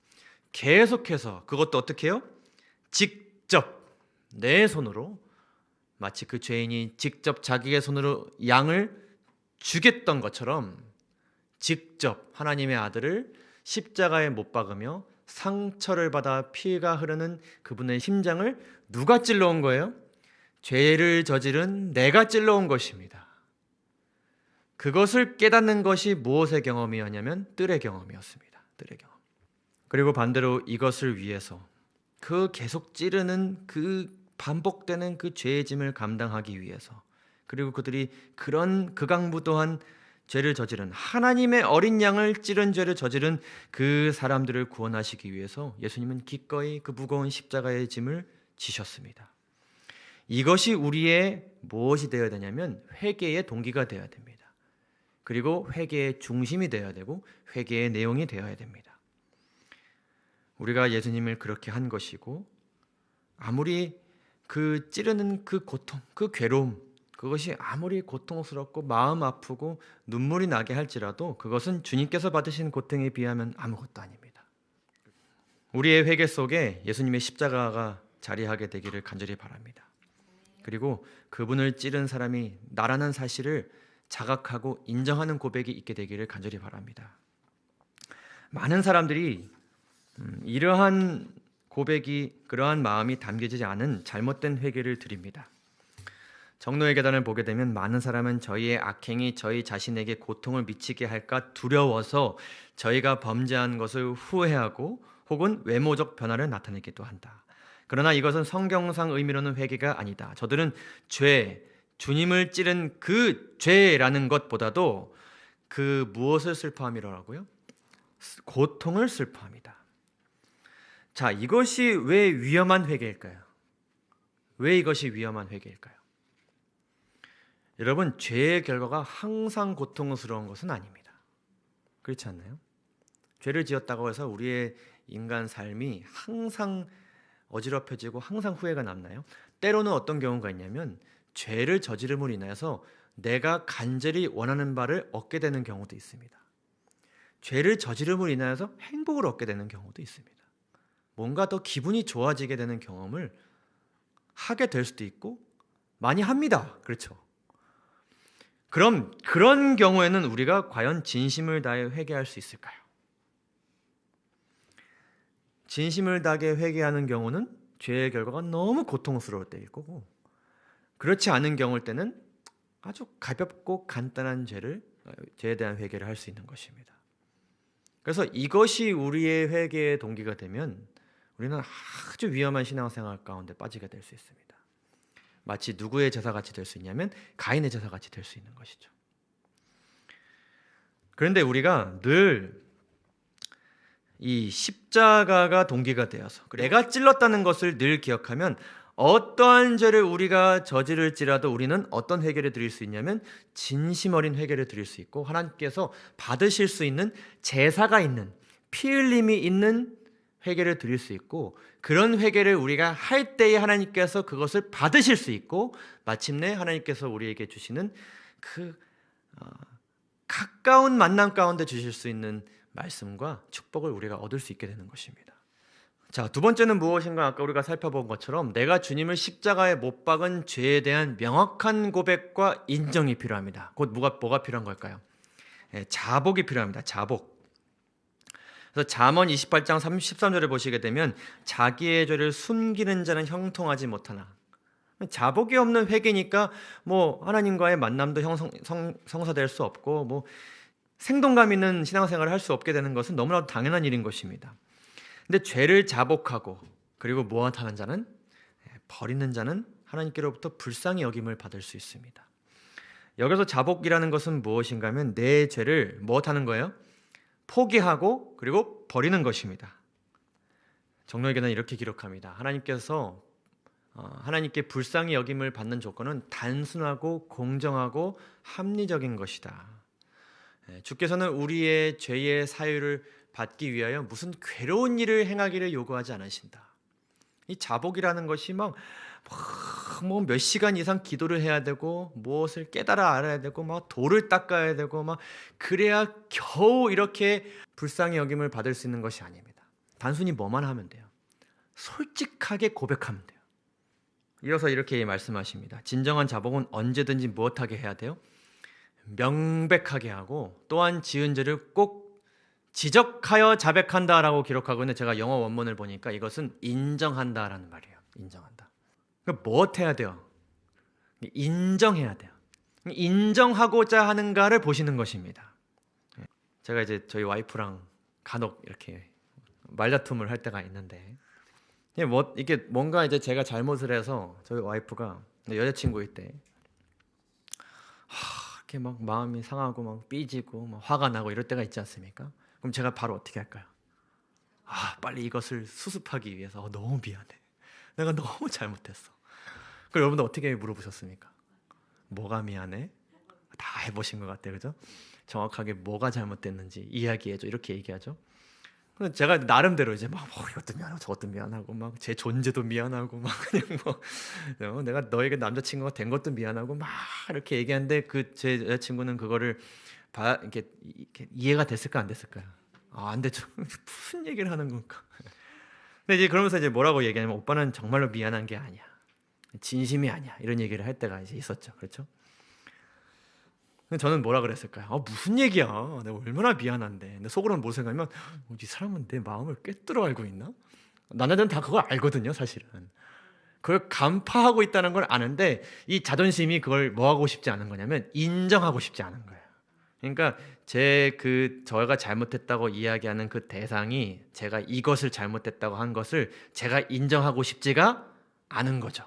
계속해서, 그것도 어떻게 해요? 직접 내 손으로, 마치 그 죄인이 직접 자기의 손으로 양을 죽였던 것처럼 직접 하나님의 아들을 십자가에 못 박으며 상처를 받아 피가 흐르는 그분의 심장을 누가 찔러온 거예요? 죄를 저지른 내가 찔러온 것입니다. 그것을 깨닫는 것이 무엇의 경험이었냐면 뜰의 경험이었습니다. 뜰의 경험. 그리고 반대로 이것을 위해서 그 계속 찌르는 그 반복되는 그 죄의 짐을 감당하기 위해서, 그리고 그들이 그런 극악무도한 죄를 저지른, 하나님의 어린 양을 찌른 죄를 저지른 그 사람들을 구원하시기 위해서 예수님은 기꺼이 그 무거운 십자가의 짐을 지셨습니다. 이것이 우리의 무엇이 되어야 되냐면 회개의 동기가 되어야 됩니다. 그리고 회개의 중심이 되어야 되고 회개의 내용이 되어야 됩니다. 우리가 예수님을 그렇게 한 것이고, 아무리 그 찌르는 그 고통, 그 괴로움, 그것이 아무리 고통스럽고 마음 아프고 눈물이 나게 할지라도 그것은 주님께서 받으신 고통에 비하면 아무것도 아닙니다. 우리의 회개 속에 예수님의 십자가가 자리하게 되기를 간절히 바랍니다. 그리고 그분을 찌른 사람이 나라는 사실을 자각하고 인정하는 고백이 있게 되기를 간절히 바랍니다. 많은 사람들이 이러한 고백이, 그러한 마음이 담겨지지 않은 잘못된 회개를 드립니다. 정노의 계단을 보게 되면 많은 사람은 저희의 악행이 저희 자신에게 고통을 미치게 할까 두려워서 저희가 범죄한 것을 후회하고 혹은 외모적 변화를 나타내기도 한다. 그러나 이것은 성경상 의미로는 회개가 아니다. 저들은 죄, 주님을 찌른 그 죄라는 것보다도 그 무엇을 슬퍼함이라고요? 고통을 슬퍼합니다. 자, 이것이 왜 위험한 회개일까요? 왜 이것이 위험한 회개일까요? 여러분, 죄의 결과가 항상 고통스러운 것은 아닙니다. 그렇지 않나요? 죄를 지었다고 해서 우리의 인간 삶이 항상 어지럽혀지고 항상 후회가 남나요? 때로는 어떤 경우가 있냐면 죄를 저지름으로 인해서 내가 간절히 원하는 바를 얻게 되는 경우도 있습니다. 죄를 저지름으로 인해서 행복을 얻게 되는 경우도 있습니다. 뭔가 더 기분이 좋아지게 되는 경험을 하게 될 수도 있고 많이 합니다. 그렇죠? 그럼 그런 경우에는 우리가 과연 진심을 다해 회개할 수 있을까요? 진심을 다해 회개하는 경우는 죄의 결과가 너무 고통스러울 때일 거고, 그렇지 않은 경우일 때는 아주 가볍고 간단한 죄에 대한 회개를 할 수 있는 것입니다. 그래서 이것이 우리의 회개의 동기가 되면 우리는 아주 위험한 신앙생활 가운데 빠지게 될 수 있습니다. 마치 누구의 제사같이 될 수 있냐면 가인의 제사같이 될 수 있는 것이죠. 그런데 우리가 늘 이 십자가가 동기가 되어서 내가 찔렀다는 것을 늘 기억하면 어떠한 죄를 우리가 저지를지라도 우리는 어떤 회개를 드릴 수 있냐면 진심 어린 회개를 드릴 수 있고 하나님께서 받으실 수 있는 제사가 있는 피 흘림이 있는 회개를 드릴 수 있고 그런 회개를 우리가 할 때에 하나님께서 그것을 받으실 수 있고 마침내 하나님께서 우리에게 주시는 그 가까운 만남 가운데 주실 수 있는 말씀과 축복을 우리가 얻을 수 있게 되는 것입니다. 자, 두 번째는 무엇인가? 아까 우리가 살펴본 것처럼 내가 주님을 십자가에 못 박은 죄에 대한 명확한 고백과 인정이 필요합니다. 곧 뭐가 필요한 걸까요? 자복이 필요합니다. 자복. 그래서 잠언 28장 13절에 보시게 되면 자기의 죄를 숨기는 자는 형통하지 못하나. 자복이 없는 회개니까 뭐 하나님과의 만남도 성사될 수 없고 뭐 생동감 있는 신앙생활을 할 수 없게 되는 것은 너무나도 당연한 일인 것입니다. 근데 죄를 자복하고 그리고 무엇하는 자는 버리는 자는 하나님께로부터 불쌍히 여김을 받을 수 있습니다. 여기서 자복이라는 것은 무엇인가 하면 내 죄를 무엇하는 거예요? 포기하고 그리고 버리는 것입니다. 정로에게는 이렇게 기록합니다. 하나님께서 하나님께 불쌍히 여김을 받는 조건은 단순하고 공정하고 합리적인 것이다. 주께서는 우리의 죄의 사유를 받기 위하여 무슨 괴로운 일을 행하기를 요구하지 않으신다. 이 자복이라는 것이 막 뭐 몇 시간 이상 기도를 해야 되고 무엇을 깨달아 알아야 되고 막 돌을 닦아야 되고 막 그래야 겨우 이렇게 불쌍히 여김을 받을 수 있는 것이 아닙니다. 단순히 뭐만 하면 돼요. 솔직하게 고백하면 돼요. 이어서 이렇게 말씀하십니다. 진정한 자복은 언제든지 무엇하게 해야 돼요? 명백하게 하고 또한 지은 죄를 꼭 지적하여 자백한다라고 기록하고 있는데 제가 영어 원문을 보니까 이것은 인정한다라는 말이에요. 인정한다. 그러니까 무엇 해야 돼요? 인정해야 돼요. 인정하고자 하는가를 보시는 것입니다. 제가 이제 저희 와이프랑 간혹 이렇게 말다툼을 할 때가 있는데 이게 뭔가 이제 제가 잘못을 해서 저희 와이프가 여자친구일 때 이렇게 막 마음이 상하고 막 삐지고 막 화가 나고 이럴 때가 있지 않습니까? 그럼 제가 바로 어떻게 할까요? 빨리 이것을 수습하기 위해서 너무 미안해. 내가 너무 잘못했어. 그럼 여러분들 어떻게 물어보셨습니까? 뭐가 미안해? 다 해보신 것 같아요, 그죠? 정확하게 뭐가 잘못됐는지 이야기해줘 이렇게 얘기하죠. 그럼 제가 나름대로 이제 막 이것도 미안하고 저것도 미안하고 막 제 존재도 미안하고 막 그냥 뭐 내가 너에게 남자친구가 된 것도 미안하고 막 이렇게 얘기하는데 그 제 여자친구는 그거를 이렇게 이해가 됐을까 안 됐을까요? 안 됐죠. 무슨 얘기를 하는 건가? 근데 이제 그러면서 이제 뭐라고 얘기하냐면 오빠는 정말로 미안한 게 아니야. 진심이 아니야. 이런 얘기를 할 때가 이제 있었죠. 그렇죠? 저는 뭐라 그랬을까요? 무슨 얘기야? 내가 얼마나 미안한데. 근데 속으로는 뭐 생각하면 이 사람은 내 마음을 꿰뚫어 알고 있나? 나는 다 그걸 알거든요, 사실은. 그걸 간파하고 있다는 걸 아는데 이 자존심이 그걸 뭐 하고 싶지 않은 거냐면 인정하고 싶지 않은 거예요. 그러니까 저가 잘못했다고 이야기하는 그 대상이 제가 이것을 잘못했다고 한 것을 제가 인정하고 싶지가 않은 거죠.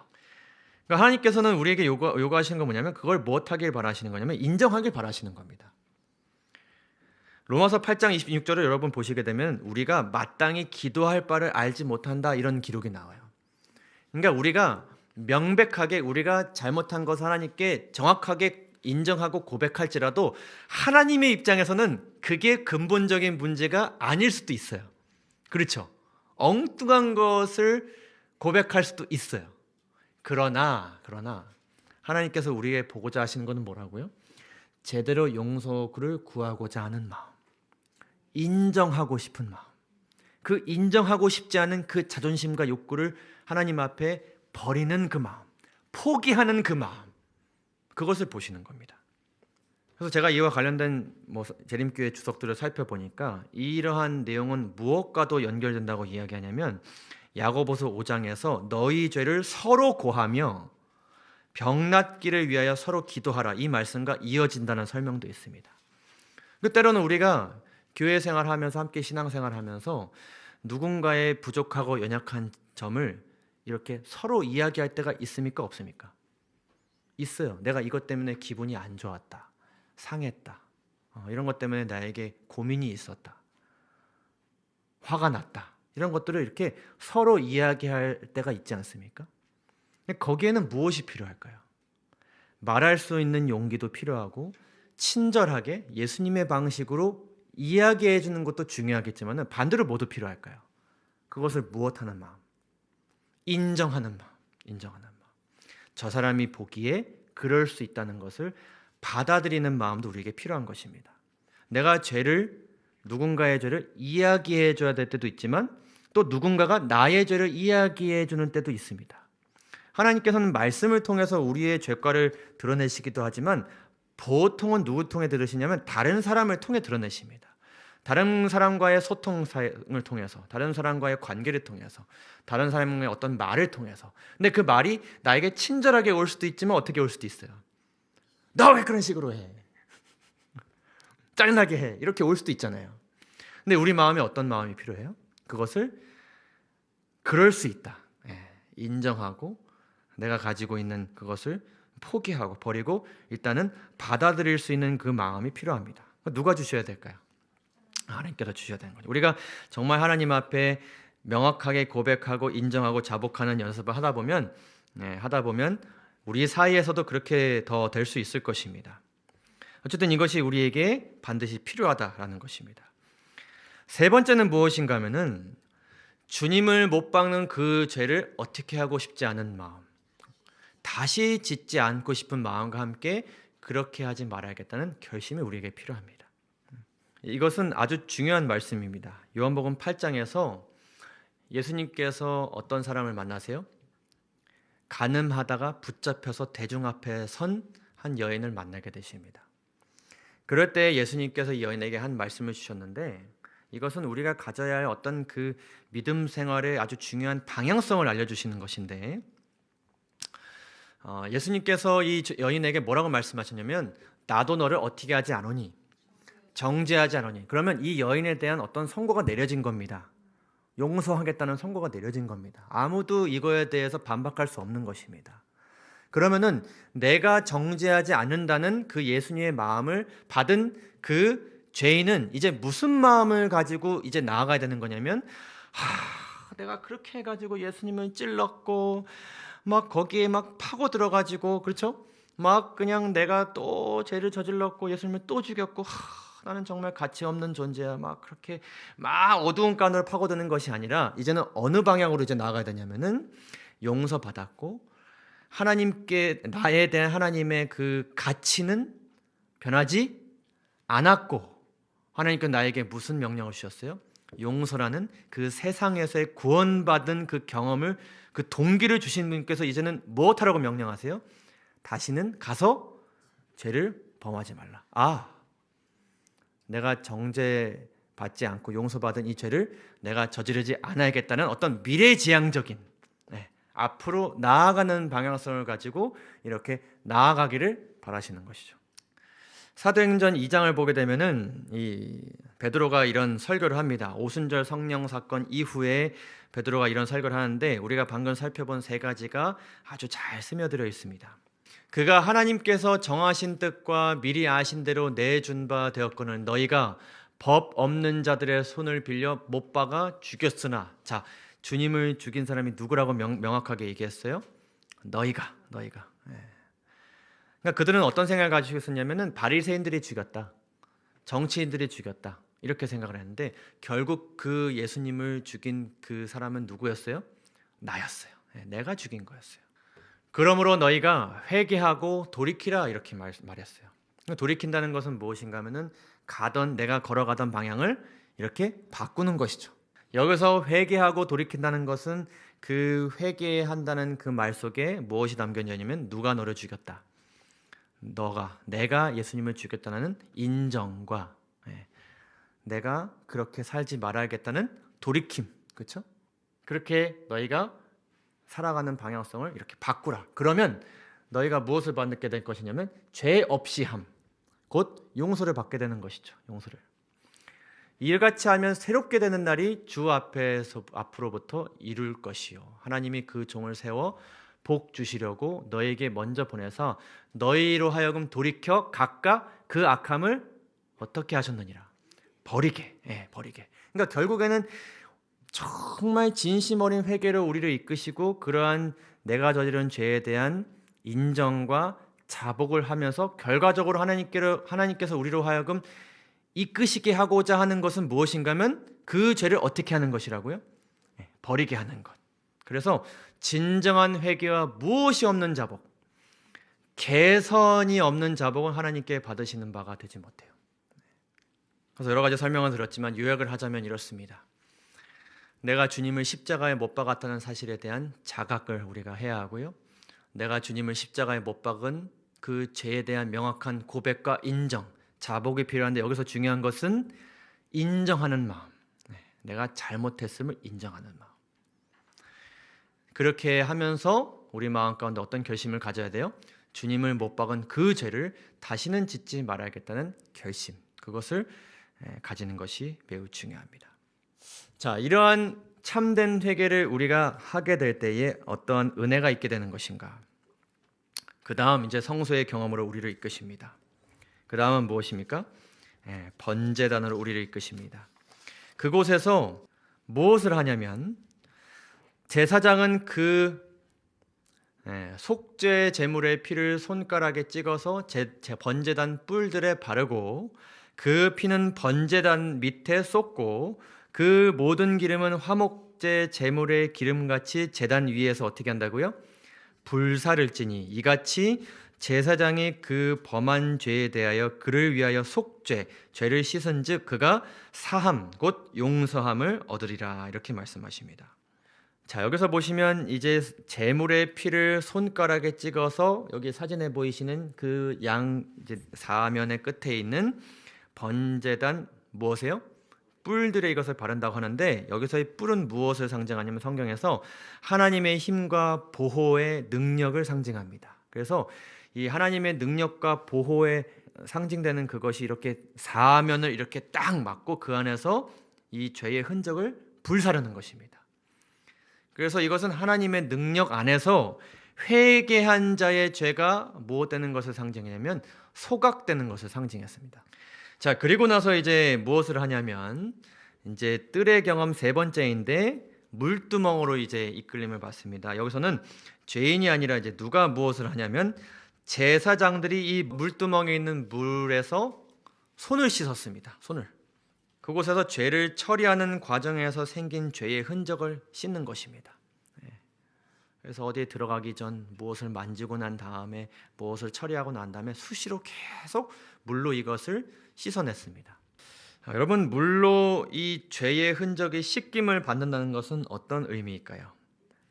그러니까 하나님께서는 우리에게 요구하시는 건 뭐냐면 그걸 무엇하길 바라시는 거냐면 인정하길 바라시는 겁니다. 로마서 8장 26절을 여러분 보시게 되면 우리가 마땅히 기도할 바를 알지 못한다 이런 기록이 나와요. 그러니까 우리가 명백하게 우리가 잘못한 것을 하나님께 정확하게 인정하고 고백할지라도 하나님의 입장에서는 그게 근본적인 문제가 아닐 수도 있어요. 그렇죠? 엉뚱한 것을 고백할 수도 있어요. 그러나 하나님께서 우리에게 보고자 하시는 것은 뭐라고요? 제대로 용서를 구하고자 하는 마음, 인정하고 싶은 마음, 그 인정하고 싶지 않은 그 자존심과 욕구를 하나님 앞에 버리는 그 마음, 포기하는 그 마음, 그것을 보시는 겁니다. 그래서 제가 이와 관련된 재림교회 주석들을 살펴보니까 이러한 내용은 무엇과도 연결된다고 이야기하냐면 야고보서 5장에서 너희 죄를 서로 고하며 병낫기를 위하여 서로 기도하라 이 말씀과 이어진다는 설명도 있습니다. 때로는 우리가 교회 생활하면서 함께 신앙생활하면서 누군가의 부족하고 연약한 점을 이렇게 서로 이야기할 때가 있습니까? 없습니까? 있어요. 내가 이것 때문에 기분이 안 좋았다, 상했다, 이런 것 때문에 나에게 고민이 있었다, 화가 났다, 이런 것들을 이렇게 서로 이야기할 때가 있지 않습니까? 거기에는 무엇이 필요할까요? 말할 수 있는 용기도 필요하고 친절하게 예수님의 방식으로 이야기해 주는 것도 중요하겠지만 반대로 모두 필요할까요? 그것을 무엇하는 마음? 인정하는 마음. 인정하는 마음. 저 사람이 보기에 그럴 수 있다는 것을 받아들이는 마음도 우리에게 필요한 것입니다. 내가 누군가의 죄를 이야기해 줘야 될 때도 있지만 또 누군가가 나의 죄를 이야기해 주는 때도 있습니다. 하나님께서는 말씀을 통해서 우리의 죄과를 드러내시기도 하지만 보통은 누구 통해 들으시냐면 다른 사람을 통해 드러내십니다. 다른 사람과의 소통을 통해서, 다른 사람과의 관계를 통해서, 다른 사람의 어떤 말을 통해서. 근데 그 말이 나에게 친절하게 올 수도 있지만 어떻게 올 수도 있어요. 너 왜 그런 식으로 해? 짜증나게 해. 이렇게 올 수도 있잖아요. 근데 우리 마음에 어떤 마음이 필요해요? 그것을 그럴 수 있다, 인정하고 내가 가지고 있는 그것을 포기하고 버리고 일단은 받아들일 수 있는 그 마음이 필요합니다. 누가 주셔야 될까요? 하나님께서 주셔야 되는 거죠. 우리가 정말 하나님 앞에 명확하게 고백하고 인정하고 자복하는 연습을 하다 보면 우리 사이에서도 그렇게 더 될 수 있을 것입니다. 어쨌든 이것이 우리에게 반드시 필요하다라는 것입니다. 세 번째는 무엇인가 하면은 주님을 못 박는 그 죄를 어떻게 하고 싶지 않은 마음, 다시 짓지 않고 싶은 마음과 함께 그렇게 하지 말아야겠다는 결심이 우리에게 필요합니다. 이것은 아주 중요한 말씀입니다. 요한복음 8장에서 예수님께서 어떤 사람을 만나세요? 간음하다가 붙잡혀서 대중 앞에 선 한 여인을 만나게 되십니다. 그럴 때 예수님께서 이 여인에게 한 말씀을 주셨는데 이것은 우리가 가져야 할 어떤 그 믿음 생활의 아주 중요한 방향성을 알려주시는 것인데 예수님께서 이 여인에게 뭐라고 말씀하셨냐면 나도 너를 어떻게 하지 않으니 정죄하지 않으니. 그러면 이 여인에 대한 어떤 선고가 내려진 겁니다. 용서하겠다는 선고가 내려진 겁니다. 아무도 이거에 대해서 반박할 수 없는 것입니다. 그러면은 내가 정죄하지 않는다는 그 예수님의 마음을 받은 그 죄인은 이제 무슨 마음을 가지고 이제 나아가야 되는 거냐면 내가 그렇게 해가지고 예수님을 찔렀고 막 거기에 막 파고 들어가지고 그렇죠? 막 그냥 내가 또 죄를 저질렀고 예수님을 또 죽였고 나는 정말 가치 없는 존재야. 막 그렇게 막 어두운 간으로 파고드는 것이 아니라 이제는 어느 방향으로 이제 나아가야 되냐면은 용서받았고 하나님께 나에 대한 하나님의 그 가치는 변하지 않았고 하나님께 나에게 무슨 명령을 주셨어요? 용서라는 그 세상에서의 구원받은 그 경험을 그 동기를 주신 분께서 이제는 무엇하라고 명령하세요? 다시는 가서 죄를 범하지 말라. 내가 정죄받지 않고 용서받은 이 죄를 내가 저지르지 않아야겠다는 어떤 미래지향적인 앞으로 나아가는 방향성을 가지고 이렇게 나아가기를 바라시는 것이죠. 사도행전 2장을 보게 되면은 이 베드로가 이런 설교를 합니다. 오순절 성령 사건 이후에 베드로가 이런 설교를 하는데 우리가 방금 살펴본 세 가지가 아주 잘 스며들어 있습니다. 그가 하나님께서 정하신 뜻과 미리 아신 대로 내준 바 되었거늘 너희가 법 없는 자들의 손을 빌려 못 박아 죽였으나 자 주님을 죽인 사람이 누구라고 명확하게 얘기했어요? 너희가. 그러니까 그들은 어떤 생각을 가지고 있었냐면은 바리새인들이 죽였다, 정치인들이 죽였다 이렇게 생각을 했는데 결국 그 예수님을 죽인 그 사람은 누구였어요? 나였어요. 내가 죽인 거였어요. 그러므로 너희가 회개하고 돌이키라 이렇게 말했어요. 돌이킨다는 것은 무엇인가 하면은 내가 걸어가던 방향을 이렇게 바꾸는 것이죠. 여기서 회개하고 돌이킨다는 것은 그 회개한다는 그 말 속에 무엇이 담겨 있냐면 누가 너를 죽였다. 내가 예수님을 죽였다는 인정과 내가 그렇게 살지 말아야겠다는 돌이킴, 그렇죠? 그렇게 너희가 살아가는 방향성을 이렇게 바꾸라. 그러면 너희가 무엇을 받게 될 것이냐면 죄 없이 함, 곧 용서를 받게 되는 것이죠. 용서를. 이같이 하면 새롭게 되는 날이 주 앞으로부터 이룰 것이요. 하나님이 그 종을 세워 복 주시려고 너에게 먼저 보내서 너희로 하여금 돌이켜 각각 그 악함을 어떻게 하셨느니라. 버리게. 버리게. 그러니까 결국에는 정말 진심 어린 회개로 우리를 이끄시고 그러한 내가 저지른 죄에 대한 인정과 자복을 하면서 결과적으로 하나님께서 우리로 하여금 이끄시게 하고자 하는 것은 무엇인가 하면 그 죄를 어떻게 하는 것이라고요? 버리게 하는 것. 그래서 진정한 회개와 무엇이 없는 자복, 개선이 없는 자복은 하나님께 받으시는 바가 되지 못해요. 그래서 여러 가지 설명을 드렸지만 요약을 하자면 이렇습니다. 내가 주님을 십자가에 못 박았다는 사실에 대한 자각을 우리가 해야 하고요. 내가 주님을 십자가에 못 박은 그 죄에 대한 명확한 고백과 인정, 자복이 필요한데 여기서 중요한 것은 인정하는 마음. 내가 잘못했음을 인정하는 마음. 그렇게 하면서 우리 마음 가운데 어떤 결심을 가져야 돼요? 주님을 못 박은 그 죄를 다시는 짓지 말아야겠다는 결심. 그것을 가지는 것이 매우 중요합니다. 자, 이러한 참된 회개를 우리가 하게 될 때에 어떤 은혜가 있게 되는 것인가? 그 다음 이제 성소의 경험으로 우리를 이끄십니다. 그 다음은 무엇입니까? 번제단으로 우리를 이끄십니다. 그곳에서 무엇을 하냐면 제사장은 그 속죄 제물의 피를 손가락에 찍어서 번제단 뿔들에 바르고 그 피는 번제단 밑에 쏟고 그 모든 기름은 화목제 제물의 기름같이 제단 위에서 어떻게 한다고요? 불사를 찌니 이같이 제사장이 그 범한 죄에 대하여 그를 위하여 속죄 죄를 씻은즉 그가 사함 곧 용서함을 얻으리라 이렇게 말씀하십니다. 자, 여기서 보시면 이제 제물의 피를 손가락에 찍어서 여기 사진에 보이시는 그 양 사면의 끝에 있는 번제단 무엇이에요? 뿔들에 이것을 바른다고 하는데 여기서의 뿔은 무엇을 상징하냐면 성경에서 하나님의 힘과 보호의 능력을 상징합니다. 그래서 이 하나님의 능력과 보호에 상징되는 그것이 이렇게 사면을 이렇게 딱 막고 그 안에서 이 죄의 흔적을 불사르는 것입니다. 그래서 이것은 하나님의 능력 안에서 회개한 자의 죄가 무엇되는 것을 상징하냐면 소각되는 것을 상징했습니다. 자, 그리고 나서 이제 무엇을 하냐면 이제 뜰의 경험 세 번째인데 물두멍으로 이제 이끌림을 받습니다. 여기서는 죄인이 아니라 이제 누가 무엇을 하냐면 제사장들이 이 물두멍에 있는 물에서 손을 씻었습니다. 손을. 그곳에서 죄를 처리하는 과정에서 생긴 죄의 흔적을 씻는 것입니다. 그래서 어디에 들어가기 전 무엇을 만지고 난 다음에 무엇을 처리하고 난 다음에 수시로 계속 물로 이것을 씻어냈습니다. 여러분, 물로 이 죄의 흔적이 씻김을 받는다는 것은 어떤 의미일까요?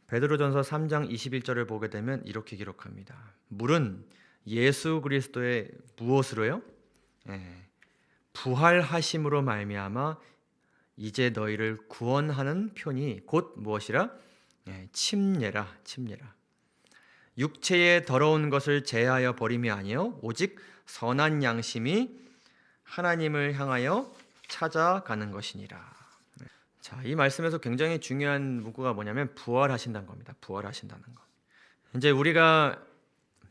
베드로전서 3장 21절을 보게 되면 이렇게 기록합니다. 물은 예수 그리스도의 무엇으로요? 부활하심으로 말미암아 이제 너희를 구원하는 편이 곧 무엇이라? 침례라. 육체의 더러운 것을 제하여 버림이 아니요 오직 선한 양심이 하나님을 향하여 찾아가는 것이니라. 자, 이 말씀에서 굉장히 중요한 문구가 뭐냐면 부활하신다는 겁니다. 부활하신다는 것. 이제 우리가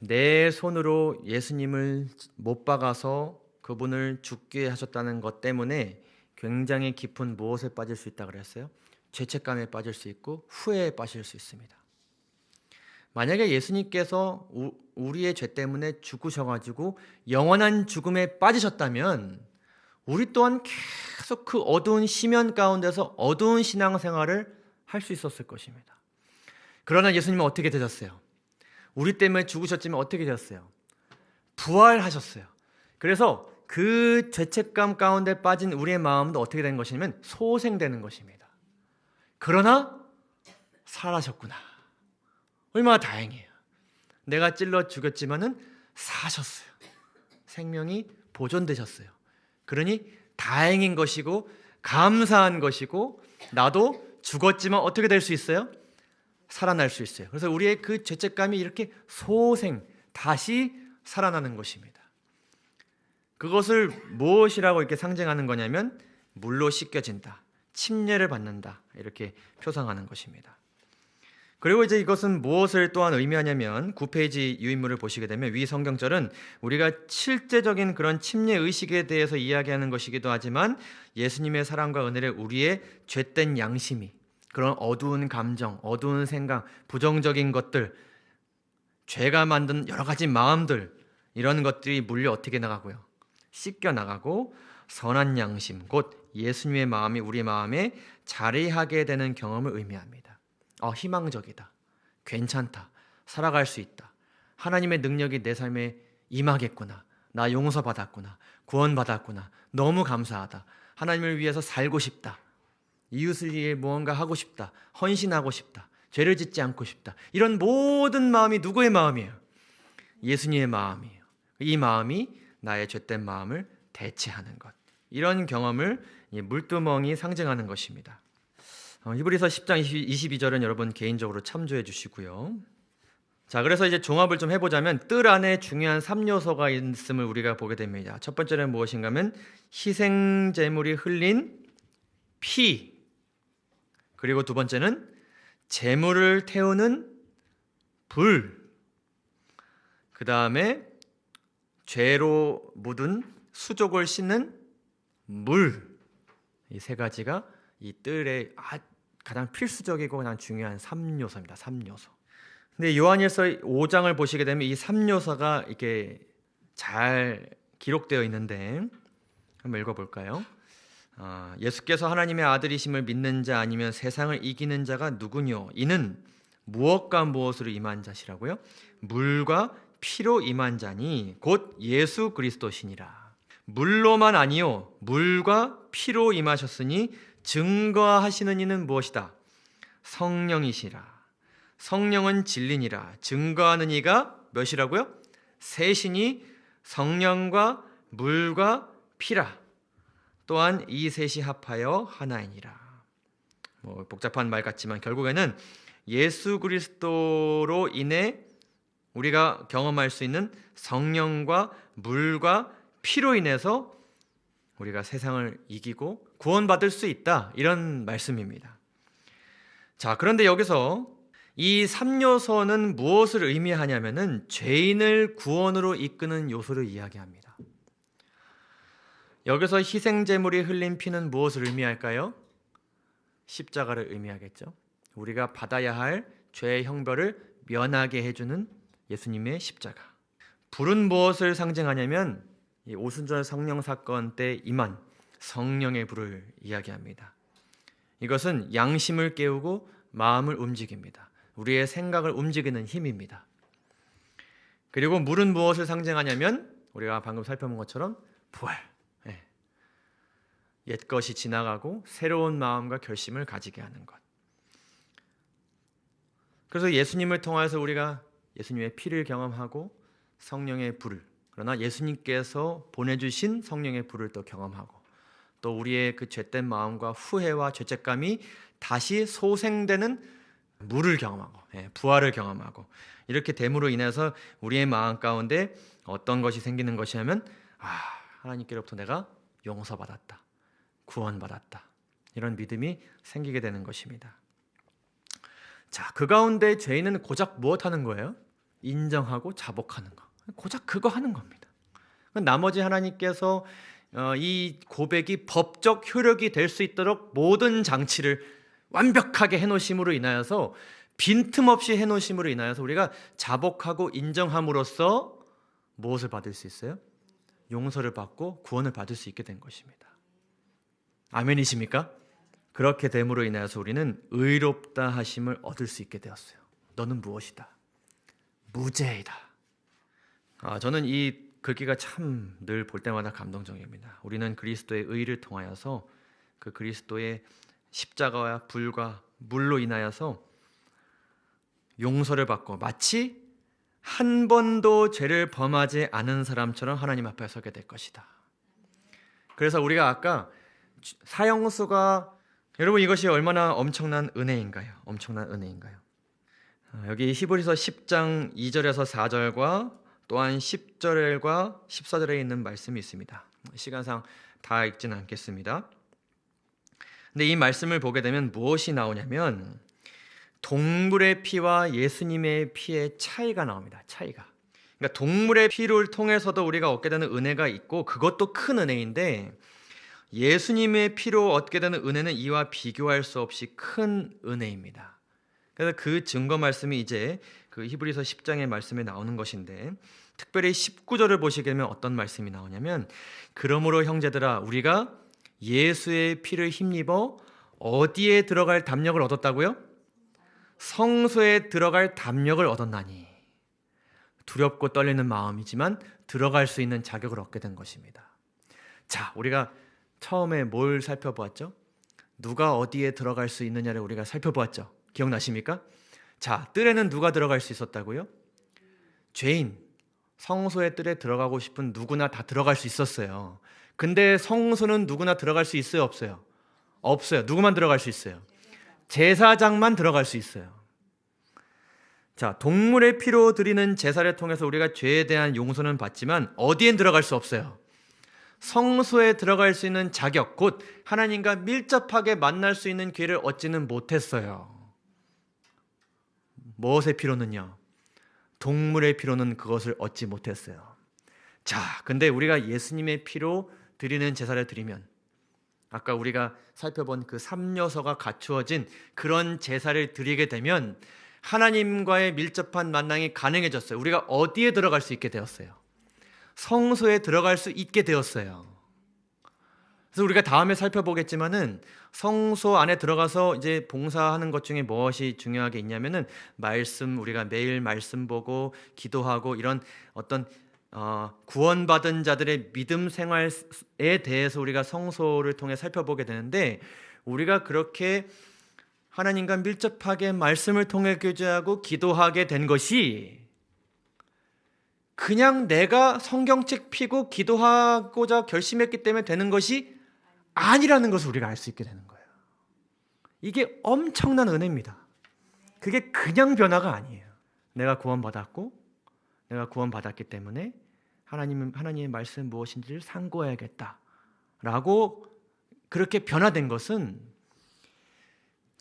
내 손으로 예수님을 못 박아서 그분을 죽게 하셨다는 것 때문에 굉장히 깊은 무엇에 빠질 수 있다고 그랬어요? 죄책감에 빠질 수 있고 후회에 빠질 수 있습니다. 만약에 예수님께서 우리의 죄 때문에 죽으셔가지고 영원한 죽음에 빠지셨다면 우리 또한 계속 그 어두운 심연 가운데서 어두운 신앙생활을 할 수 있었을 것입니다. 그러나 예수님은 어떻게 되셨어요? 우리 때문에 죽으셨지만 어떻게 되셨어요? 부활하셨어요. 그래서 그 죄책감 가운데 빠진 우리의 마음도 어떻게 된 것이냐면 소생되는 것입니다. 그러나 살아셨구나. 얼마나 다행이에요. 내가 찔러 죽였지만은 사셨어요. 생명이 보존되셨어요. 그러니 다행인 것이고 감사한 것이고 나도 죽었지만 어떻게 될 수 있어요? 살아날 수 있어요. 그래서 우리의 그 죄책감이 이렇게 소생, 다시 살아나는 것입니다. 그것을 무엇이라고 이렇게 상징하는 거냐면 물로 씻겨진다, 침례를 받는다 이렇게 표상하는 것입니다. 그리고 이제 이것은 무엇을 또한 의미하냐면 9페이지 유인물을 보시게 되면 위 성경절은 우리가 실제적인 그런 침례 의식에 대해서 이야기하는 것이기도 하지만 예수님의 사랑과 은혜를 우리의 죄된 양심이, 그런 어두운 감정, 어두운 생각, 부정적인 것들, 죄가 만든 여러 가지 마음들, 이런 것들이 물려 어떻게 나가고요? 씻겨 나가고 선한 양심, 곧 예수님의 마음이 우리 마음에 자리하게 되는 경험을 의미합니다. 희망적이다, 괜찮다, 살아갈 수 있다, 하나님의 능력이 내 삶에 임하겠구나, 나 용서받았구나, 구원받았구나, 너무 감사하다, 하나님을 위해서 살고 싶다, 이웃을 위해 무언가 하고 싶다, 헌신하고 싶다, 죄를 짓지 않고 싶다, 이런 모든 마음이 누구의 마음이에요? 예수님의 마음이에요. 이 마음이 나의 죄된 마음을 대체하는 것, 이런 경험을 물두멍이 상징하는 것입니다. 히브리서 10장 22절은 여러분 개인적으로 참조해 주시고요. 자, 그래서 이제 종합을 좀 해보자면 뜰 안에 중요한 3요소가 있음을 우리가 보게 됩니다. 첫 번째는 무엇인가 하면 희생 제물이 흘린 피, 그리고 두 번째는 제물을 태우는 불, 그 다음에 죄로 묻은 수족을 씻는 물, 이 세 가지가 이 뜰의 가장 필수적이고 가장 중요한 3요소입니다. 3요소. 근데 요한일서 5장을 보시게 되면 이 3요소가 이렇게 잘 기록되어 있는데 한번 읽어볼까요? 예수께서 하나님의 아들이심을 믿는 자 아니면 세상을 이기는 자가 누구뇨? 이는 무엇과 무엇으로 임한 자시라고요? 물과 피로 임한 자니 곧 예수 그리스도시니라. 물로만 아니요 물과 피로 임하셨으니 증거하시는 이는 무엇이다? 성령이시라. 성령은 진리니라. 증거하는 이가 몇이라고요? 셋이니 성령과 물과 피라. 또한 이 셋이 합하여 하나이니라. 복잡한 말 같지만 결국에는 예수 그리스도로 인해 우리가 경험할 수 있는 성령과 물과 피로 인해서 우리가 세상을 이기고 구원받을 수 있다, 이런 말씀입니다. 자, 그런데 여기서 이 3요소는 무엇을 의미하냐면은 죄인을 구원으로 이끄는 요소를 이야기합니다. 여기서 희생제물이 흘린 피는 무엇을 의미할까요? 십자가를 의미하겠죠. 우리가 받아야 할 죄의 형벌을 면하게 해주는 예수님의 십자가. 불은 무엇을 상징하냐면 이 오순절 성령 사건 때 임한 성령의 불을 이야기합니다. 이것은 양심을 깨우고 마음을 움직입니다. 우리의 생각을 움직이는 힘입니다. 그리고 물은 무엇을 상징하냐면 우리가 방금 살펴본 것처럼 부활. 옛것이 지나가고 새로운 마음과 결심을 가지게 하는 것. 그래서 예수님을 통해서 우리가 예수님의 피를 경험하고 성령의 불을, 그러나 예수님께서 보내주신 성령의 불을 또 경험하고 또 우리의 그 죄된 마음과 후회와 죄책감이 다시 소생되는 물을 경험하고 부활을 경험하고, 이렇게 됨으로 인해서 우리의 마음 가운데 어떤 것이 생기는 것이냐면 하나님께로부터 내가 용서받았다, 구원받았다, 이런 믿음이 생기게 되는 것입니다. 자, 그 가운데 죄인은 고작 무엇하는 거예요? 인정하고 자복하는 거. 고작 그거 하는 겁니다. 나머지 하나님께서 이 고백이 법적 효력이 될 수 있도록 모든 장치를 완벽하게 해놓으심으로 인하여서, 빈틈없이 해놓으심으로 인하여서 우리가 자복하고 인정함으로써 무엇을 받을 수 있어요? 용서를 받고 구원을 받을 수 있게 된 것입니다. 아멘이십니까? 그렇게 됨으로 인하여서 우리는 의롭다 하심을 얻을 수 있게 되었어요. 너는 무엇이다? 무죄이다. 저는 이 글귀가 참 늘 볼 때마다 감동적입니다. 우리는 그리스도의 의를 통하여서 그 그리스도의 십자가와 불과 물로 인하여서 용서를 받고 마치 한 번도 죄를 범하지 않은 사람처럼 하나님 앞에 서게 될 것이다. 그래서 우리가 아까 사형수가, 여러분 이것이 얼마나 엄청난 은혜인가요? 엄청난 은혜인가요? 여기 히브리서 10장 2절에서 4절과 또한 10절과 14절에 있는 말씀이 있습니다. 시간상 다 읽지는 않겠습니다. 근데 이 말씀을 보게 되면 무엇이 나오냐면 동물의 피와 예수님의 피의 차이가 나옵니다. 차이가. 그러니까 동물의 피를 통해서도 우리가 얻게 되는 은혜가 있고 그것도 큰 은혜인데 예수님의 피로 얻게 되는 은혜는 이와 비교할 수 없이 큰 은혜입니다. 그래서 그 증거 말씀이 이제 그 히브리서 10장의 말씀에 나오는 것인데 특별히 19절을 보시게 되면 어떤 말씀이 나오냐면 그러므로 형제들아 우리가 예수의 피를 힘입어 어디에 들어갈 담력을 얻었다고요? 성소에 들어갈 담력을 얻었나니. 두렵고 떨리는 마음이지만 들어갈 수 있는 자격을 얻게 된 것입니다. 자, 우리가 처음에 뭘 살펴보았죠? 누가 어디에 들어갈 수 있느냐를 우리가 살펴보았죠. 기억나십니까? 자, 뜰에는 누가 들어갈 수 있었다고요? 죄인, 성소의 뜰에 들어가고 싶은 누구나 다 들어갈 수 있었어요. 근데 성소는 누구나 들어갈 수 있어요? 없어요? 없어요. 누구만 들어갈 수 있어요? 제사장만 들어갈 수 있어요. 자, 동물의 피로 드리는 제사를 통해서 우리가 죄에 대한 용서는 받지만 어디엔 들어갈 수 없어요? 성소에 들어갈 수 있는 자격, 곧 하나님과 밀접하게 만날 수 있는 기회를 얻지는 못했어요. 무엇의 피로는요? 동물의 피로는 그것을 얻지 못했어요. 자, 근데 우리가 예수님의 피로 드리는 제사를 드리면 아까 우리가 살펴본 그 삼요소가 갖추어진 그런 제사를 드리게 되면 하나님과의 밀접한 만남이 가능해졌어요. 우리가 어디에 들어갈 수 있게 되었어요? 성소에 들어갈 수 있게 되었어요. 그래서 우리가 다음에 살펴보겠지만은 성소 안에 들어가서 이제 봉사하는 것 중에 무엇이 중요하게 있냐면은 말씀, 우리가 매일 말씀 보고 기도하고 이런 어떤 구원받은 자들의 믿음 생활에 대해서 우리가 성소를 통해 살펴보게 되는데 우리가 그렇게 하나님과 밀접하게 말씀을 통해 교제하고 기도하게 된 것이 그냥 내가 성경책 피고 기도하고자 결심했기 때문에 되는 것이 아니라는 것을 우리가 알 수 있게 되는 거예요. 이게 엄청난 은혜입니다. 그게 그냥 변화가 아니에요. 내가 구원받았고 내가 구원받았기 때문에 하나님의 말씀 무엇인지를 상고해야겠다라고 그렇게 변화된 것은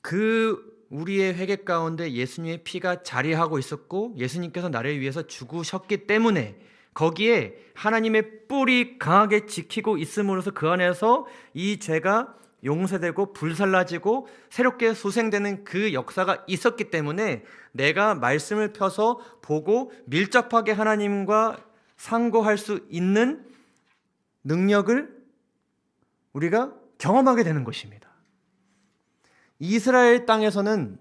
그 우리의 회개 가운데 예수님의 피가 자리하고 있었고 예수님께서 나를 위해서 죽으셨기 때문에 거기에 하나님의 뿔이 강하게 지키고 있음으로써 그 안에서 이 죄가 용서되고 불살라지고 새롭게 소생되는 그 역사가 있었기 때문에 내가 말씀을 펴서 보고 밀접하게 하나님과 상고할 수 있는 능력을 우리가 경험하게 되는 것입니다. 이스라엘 땅에서는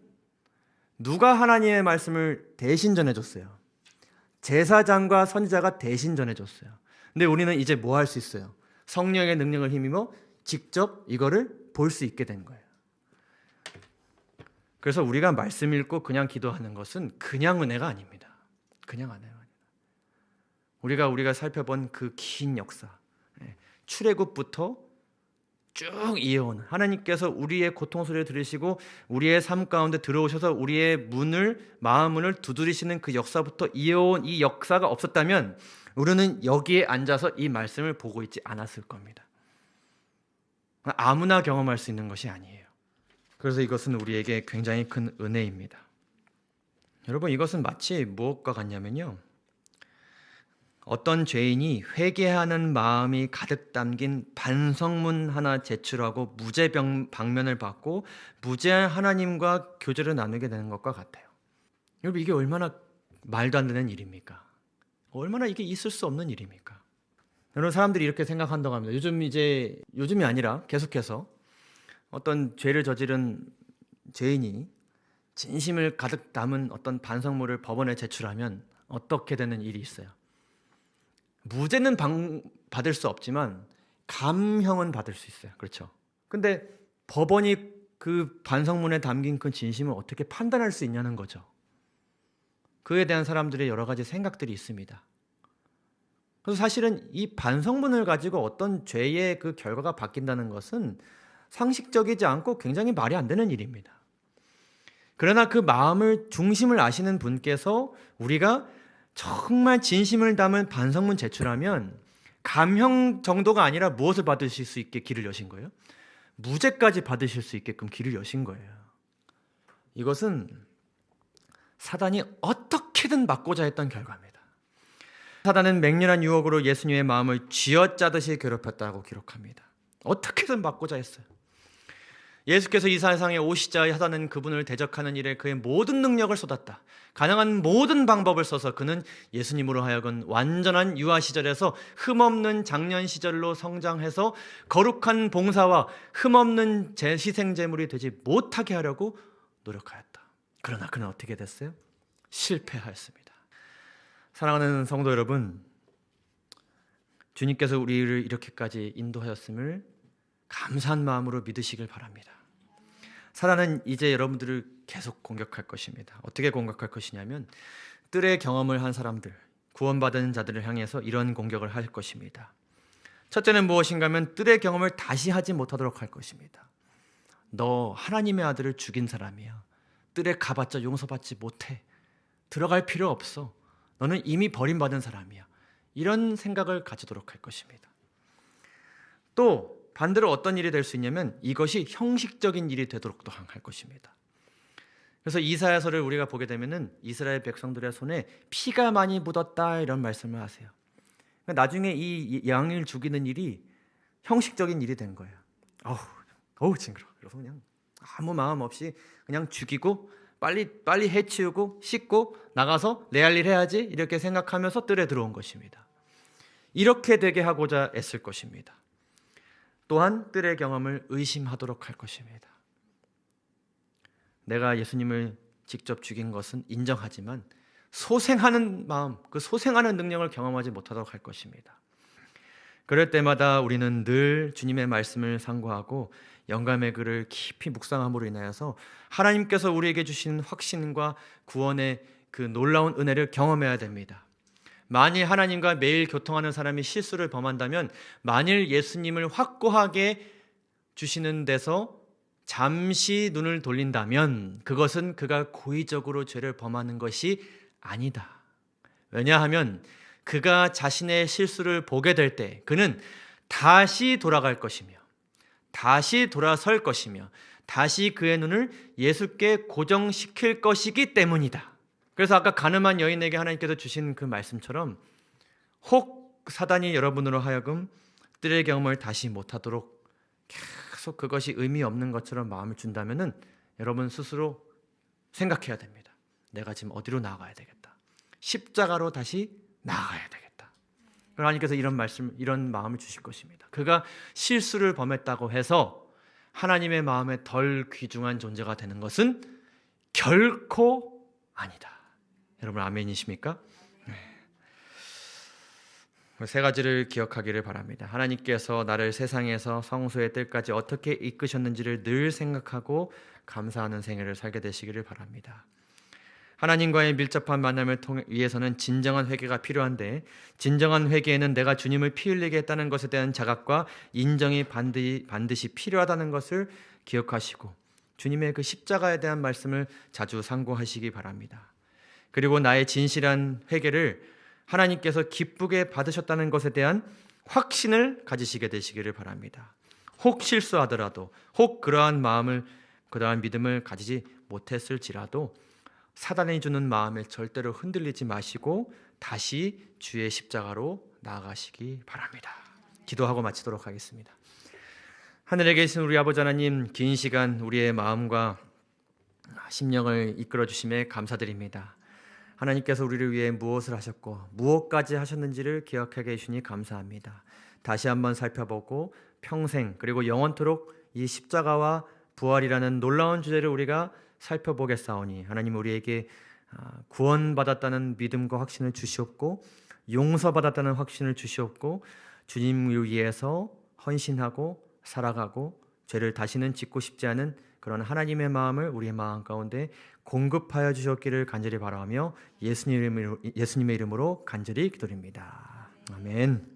누가 하나님의 말씀을 대신 전해줬어요? 제사장과 선지자가 대신 전해줬어요. 근데 우리는 이제 뭐 할 수 있어요? 성령의 능력을 힘입어 직접 이거를 볼 수 있게 된 거예요. 그래서 우리가 말씀 읽고 그냥 기도하는 것은 그냥 은혜가 아닙니다. 그냥 은혜가 아닙니다. 우리가 살펴본 그 긴 역사, 출애굽부터 쭉 이어온 하나님께서 우리의 고통 소리를 들으시고 우리의 삶 가운데 들어오셔서 우리의 마음 문을 두드리시는 그 역사부터 이어온 이 역사가 없었다면 우리는 여기에 앉아서 이 말씀을 보고 있지 않았을 겁니다. 아무나 경험할 수 있는 것이 아니에요. 그래서 이것은 우리에게 굉장히 큰 은혜입니다. 여러분, 이것은 마치 무엇과 같냐면요, 어떤 죄인이 회개하는 마음이 가득 담긴 반성문 하나 제출하고 무죄 방면을 받고 무죄한 하나님과 교제를 나누게 되는 것과 같아요. 여러분, 이게 얼마나 말도 안 되는 일입니까? 얼마나 이게 있을 수 없는 일입니까? 여러분, 사람들이 이렇게 생각한다고 합니다. 요즘이 아니라 계속해서 어떤 죄를 저지른 죄인이 진심을 가득 담은 어떤 반성문을 법원에 제출하면 어떻게 되는 일이 있어요? 무죄는 받을 수 없지만 감형은 받을 수 있어요. 그렇죠? 근데 법원이 그 반성문에 담긴 그 진심을 어떻게 판단할 수 있냐는 거죠. 그에 대한 사람들의 여러 가지 생각들이 있습니다. 그래서 사실은 이 반성문을 가지고 어떤 죄의 그 결과가 바뀐다는 것은 상식적이지 않고 굉장히 말이 안 되는 일입니다. 그러나 그 마음을 중심을 아시는 분께서 우리가 정말 진심을 담은 반성문 제출하면 감형 정도가 아니라 무엇을 받으실 수 있게 길을 여신 거예요? 무죄까지 받으실 수 있게끔 길을 여신 거예요. 이것은 사단이 어떻게든 막고자 했던 결과입니다. 사단은 맹렬한 유혹으로 예수님의 마음을 쥐어짜듯이 괴롭혔다고 기록합니다. 어떻게든 막고자 했어요. 예수께서 이 세상에 오시자 사단은 그분을 대적하는 일에 그의 모든 능력을 쏟았다. 가능한 모든 방법을 써서 그는 예수님으로 하여금 완전한 유아 시절에서 흠없는 장년 시절로 성장해서 거룩한 봉사와 흠없는 희생 제물이 되지 못하게 하려고 노력하였다. 그러나 그는 어떻게 됐어요? 실패하였습니다. 사랑하는 성도 여러분, 주님께서 우리를 이렇게까지 인도하였음을 감사한 마음으로 믿으시길 바랍니다. 사단은 이제 여러분들을 계속 공격할 것입니다. 어떻게 공격할 것이냐면 뜰의 경험을 한 사람들, 구원받은 자들을 향해서 이런 공격을 할 것입니다. 첫째는 무엇인가 하면 뜰의 경험을 다시 하지 못하도록 할 것입니다. 너 하나님의 아들을 죽인 사람이야. 뜰에 가봤자 용서받지 못해. 들어갈 필요 없어. 너는 이미 버림받은 사람이야. 이런 생각을 가지도록 할 것입니다. 또 반대로 어떤 일이 될 수 있냐면 이것이 형식적인 일이 되도록도 할 것입니다. 그래서 이사야서를 우리가 보게 되면은 이스라엘 백성들의 손에 피가 많이 묻었다 이런 말씀을 하세요. 나중에 이 양을 죽이는 일이 형식적인 일이 된 거예요. 어우 징그러. 그래서 그냥 아무 마음 없이 그냥 죽이고 빨리 해치우고 씻고 나가서 내 할 일 해야지 이렇게 생각하면서 뜰에 들어온 것입니다. 이렇게 되게 하고자 애쓸 것입니다. 또한 뜰의 경험을 의심하도록 할 것입니다. 내가 예수님을 직접 죽인 것은 인정하지만 소생하는 마음, 그 소생하는 능력을 경험하지 못하도록 할 것입니다. 그럴 때마다 우리는 늘 주님의 말씀을 상고하고 영감의 글을 깊이 묵상함으로 인하여서 하나님께서 우리에게 주신 확신과 구원의 그 놀라운 은혜를 경험해야 됩니다. 만일 하나님과 매일 교통하는 사람이 실수를 범한다면, 만일 예수님을 확고하게 주시는 데서 잠시 눈을 돌린다면 그것은 그가 고의적으로 죄를 범하는 것이 아니다. 왜냐하면 그가 자신의 실수를 보게 될 때 그는 다시 돌아갈 것이며 다시 돌아설 것이며 다시 그의 눈을 예수께 고정시킬 것이기 때문이다. 그래서 아까 가늠한 여인에게 하나님께서 주신 그 말씀처럼 혹 사단이 여러분으로 하여금 뜰의 경험을 다시 못하도록 계속 그것이 의미 없는 것처럼 마음을 준다면은 여러분 스스로 생각해야 됩니다. 내가 지금 어디로 나아가야 되겠다. 십자가로 다시 나아가야 되겠다. 하나님께서 이런 마음을 주실 것입니다. 그가 실수를 범했다고 해서 하나님의 마음에 덜 귀중한 존재가 되는 것은 결코 아니다. 여러분 아멘이십니까? 네. 세 가지를 기억하기를 바랍니다. 하나님께서 나를 세상에서 성소의 뜰까지 어떻게 이끄셨는지를 늘 생각하고 감사하는 생애를 살게 되시기를 바랍니다. 하나님과의 밀접한 만남을 위해서는 진정한 회개가 필요한데, 진정한 회개에는 내가 주님을 피 흘리게 했다는 것에 대한 자각과 인정이 반드시 필요하다는 것을 기억하시고 주님의 그 십자가에 대한 말씀을 자주 상고하시기 바랍니다. 그리고 나의 진실한 회개를 하나님께서 기쁘게 받으셨다는 것에 대한 확신을 가지시게 되시기를 바랍니다. 혹 실수하더라도, 혹 그러한 믿음을 가지지 못했을지라도 사단이 주는 마음에 절대로 흔들리지 마시고 다시 주의 십자가로 나아가시기 바랍니다. 기도하고 마치도록 하겠습니다. 하늘에 계신 우리 아버지 하나님, 긴 시간 우리의 마음과 심령을 이끌어 주심에 감사드립니다. 하나님께서 우리를 위해 무엇을 하셨고 무엇까지 하셨는지를 기억하게 해주시니 감사합니다. 다시 한번 살펴보고 평생 그리고 영원토록 이 십자가와 부활이라는 놀라운 주제를 우리가 살펴보겠사오니 하나님 우리에게 구원받았다는 믿음과 확신을 주시옵고 용서받았다는 확신을 주시옵고 주님을 위해서 헌신하고 살아가고 죄를 다시는 짓고 싶지 않은 그런 하나님의 마음을 우리의 마음 가운데 공급하여 주셨기를 간절히 바라며 예수님의 이름으로 간절히 기도드립니다. 아멘.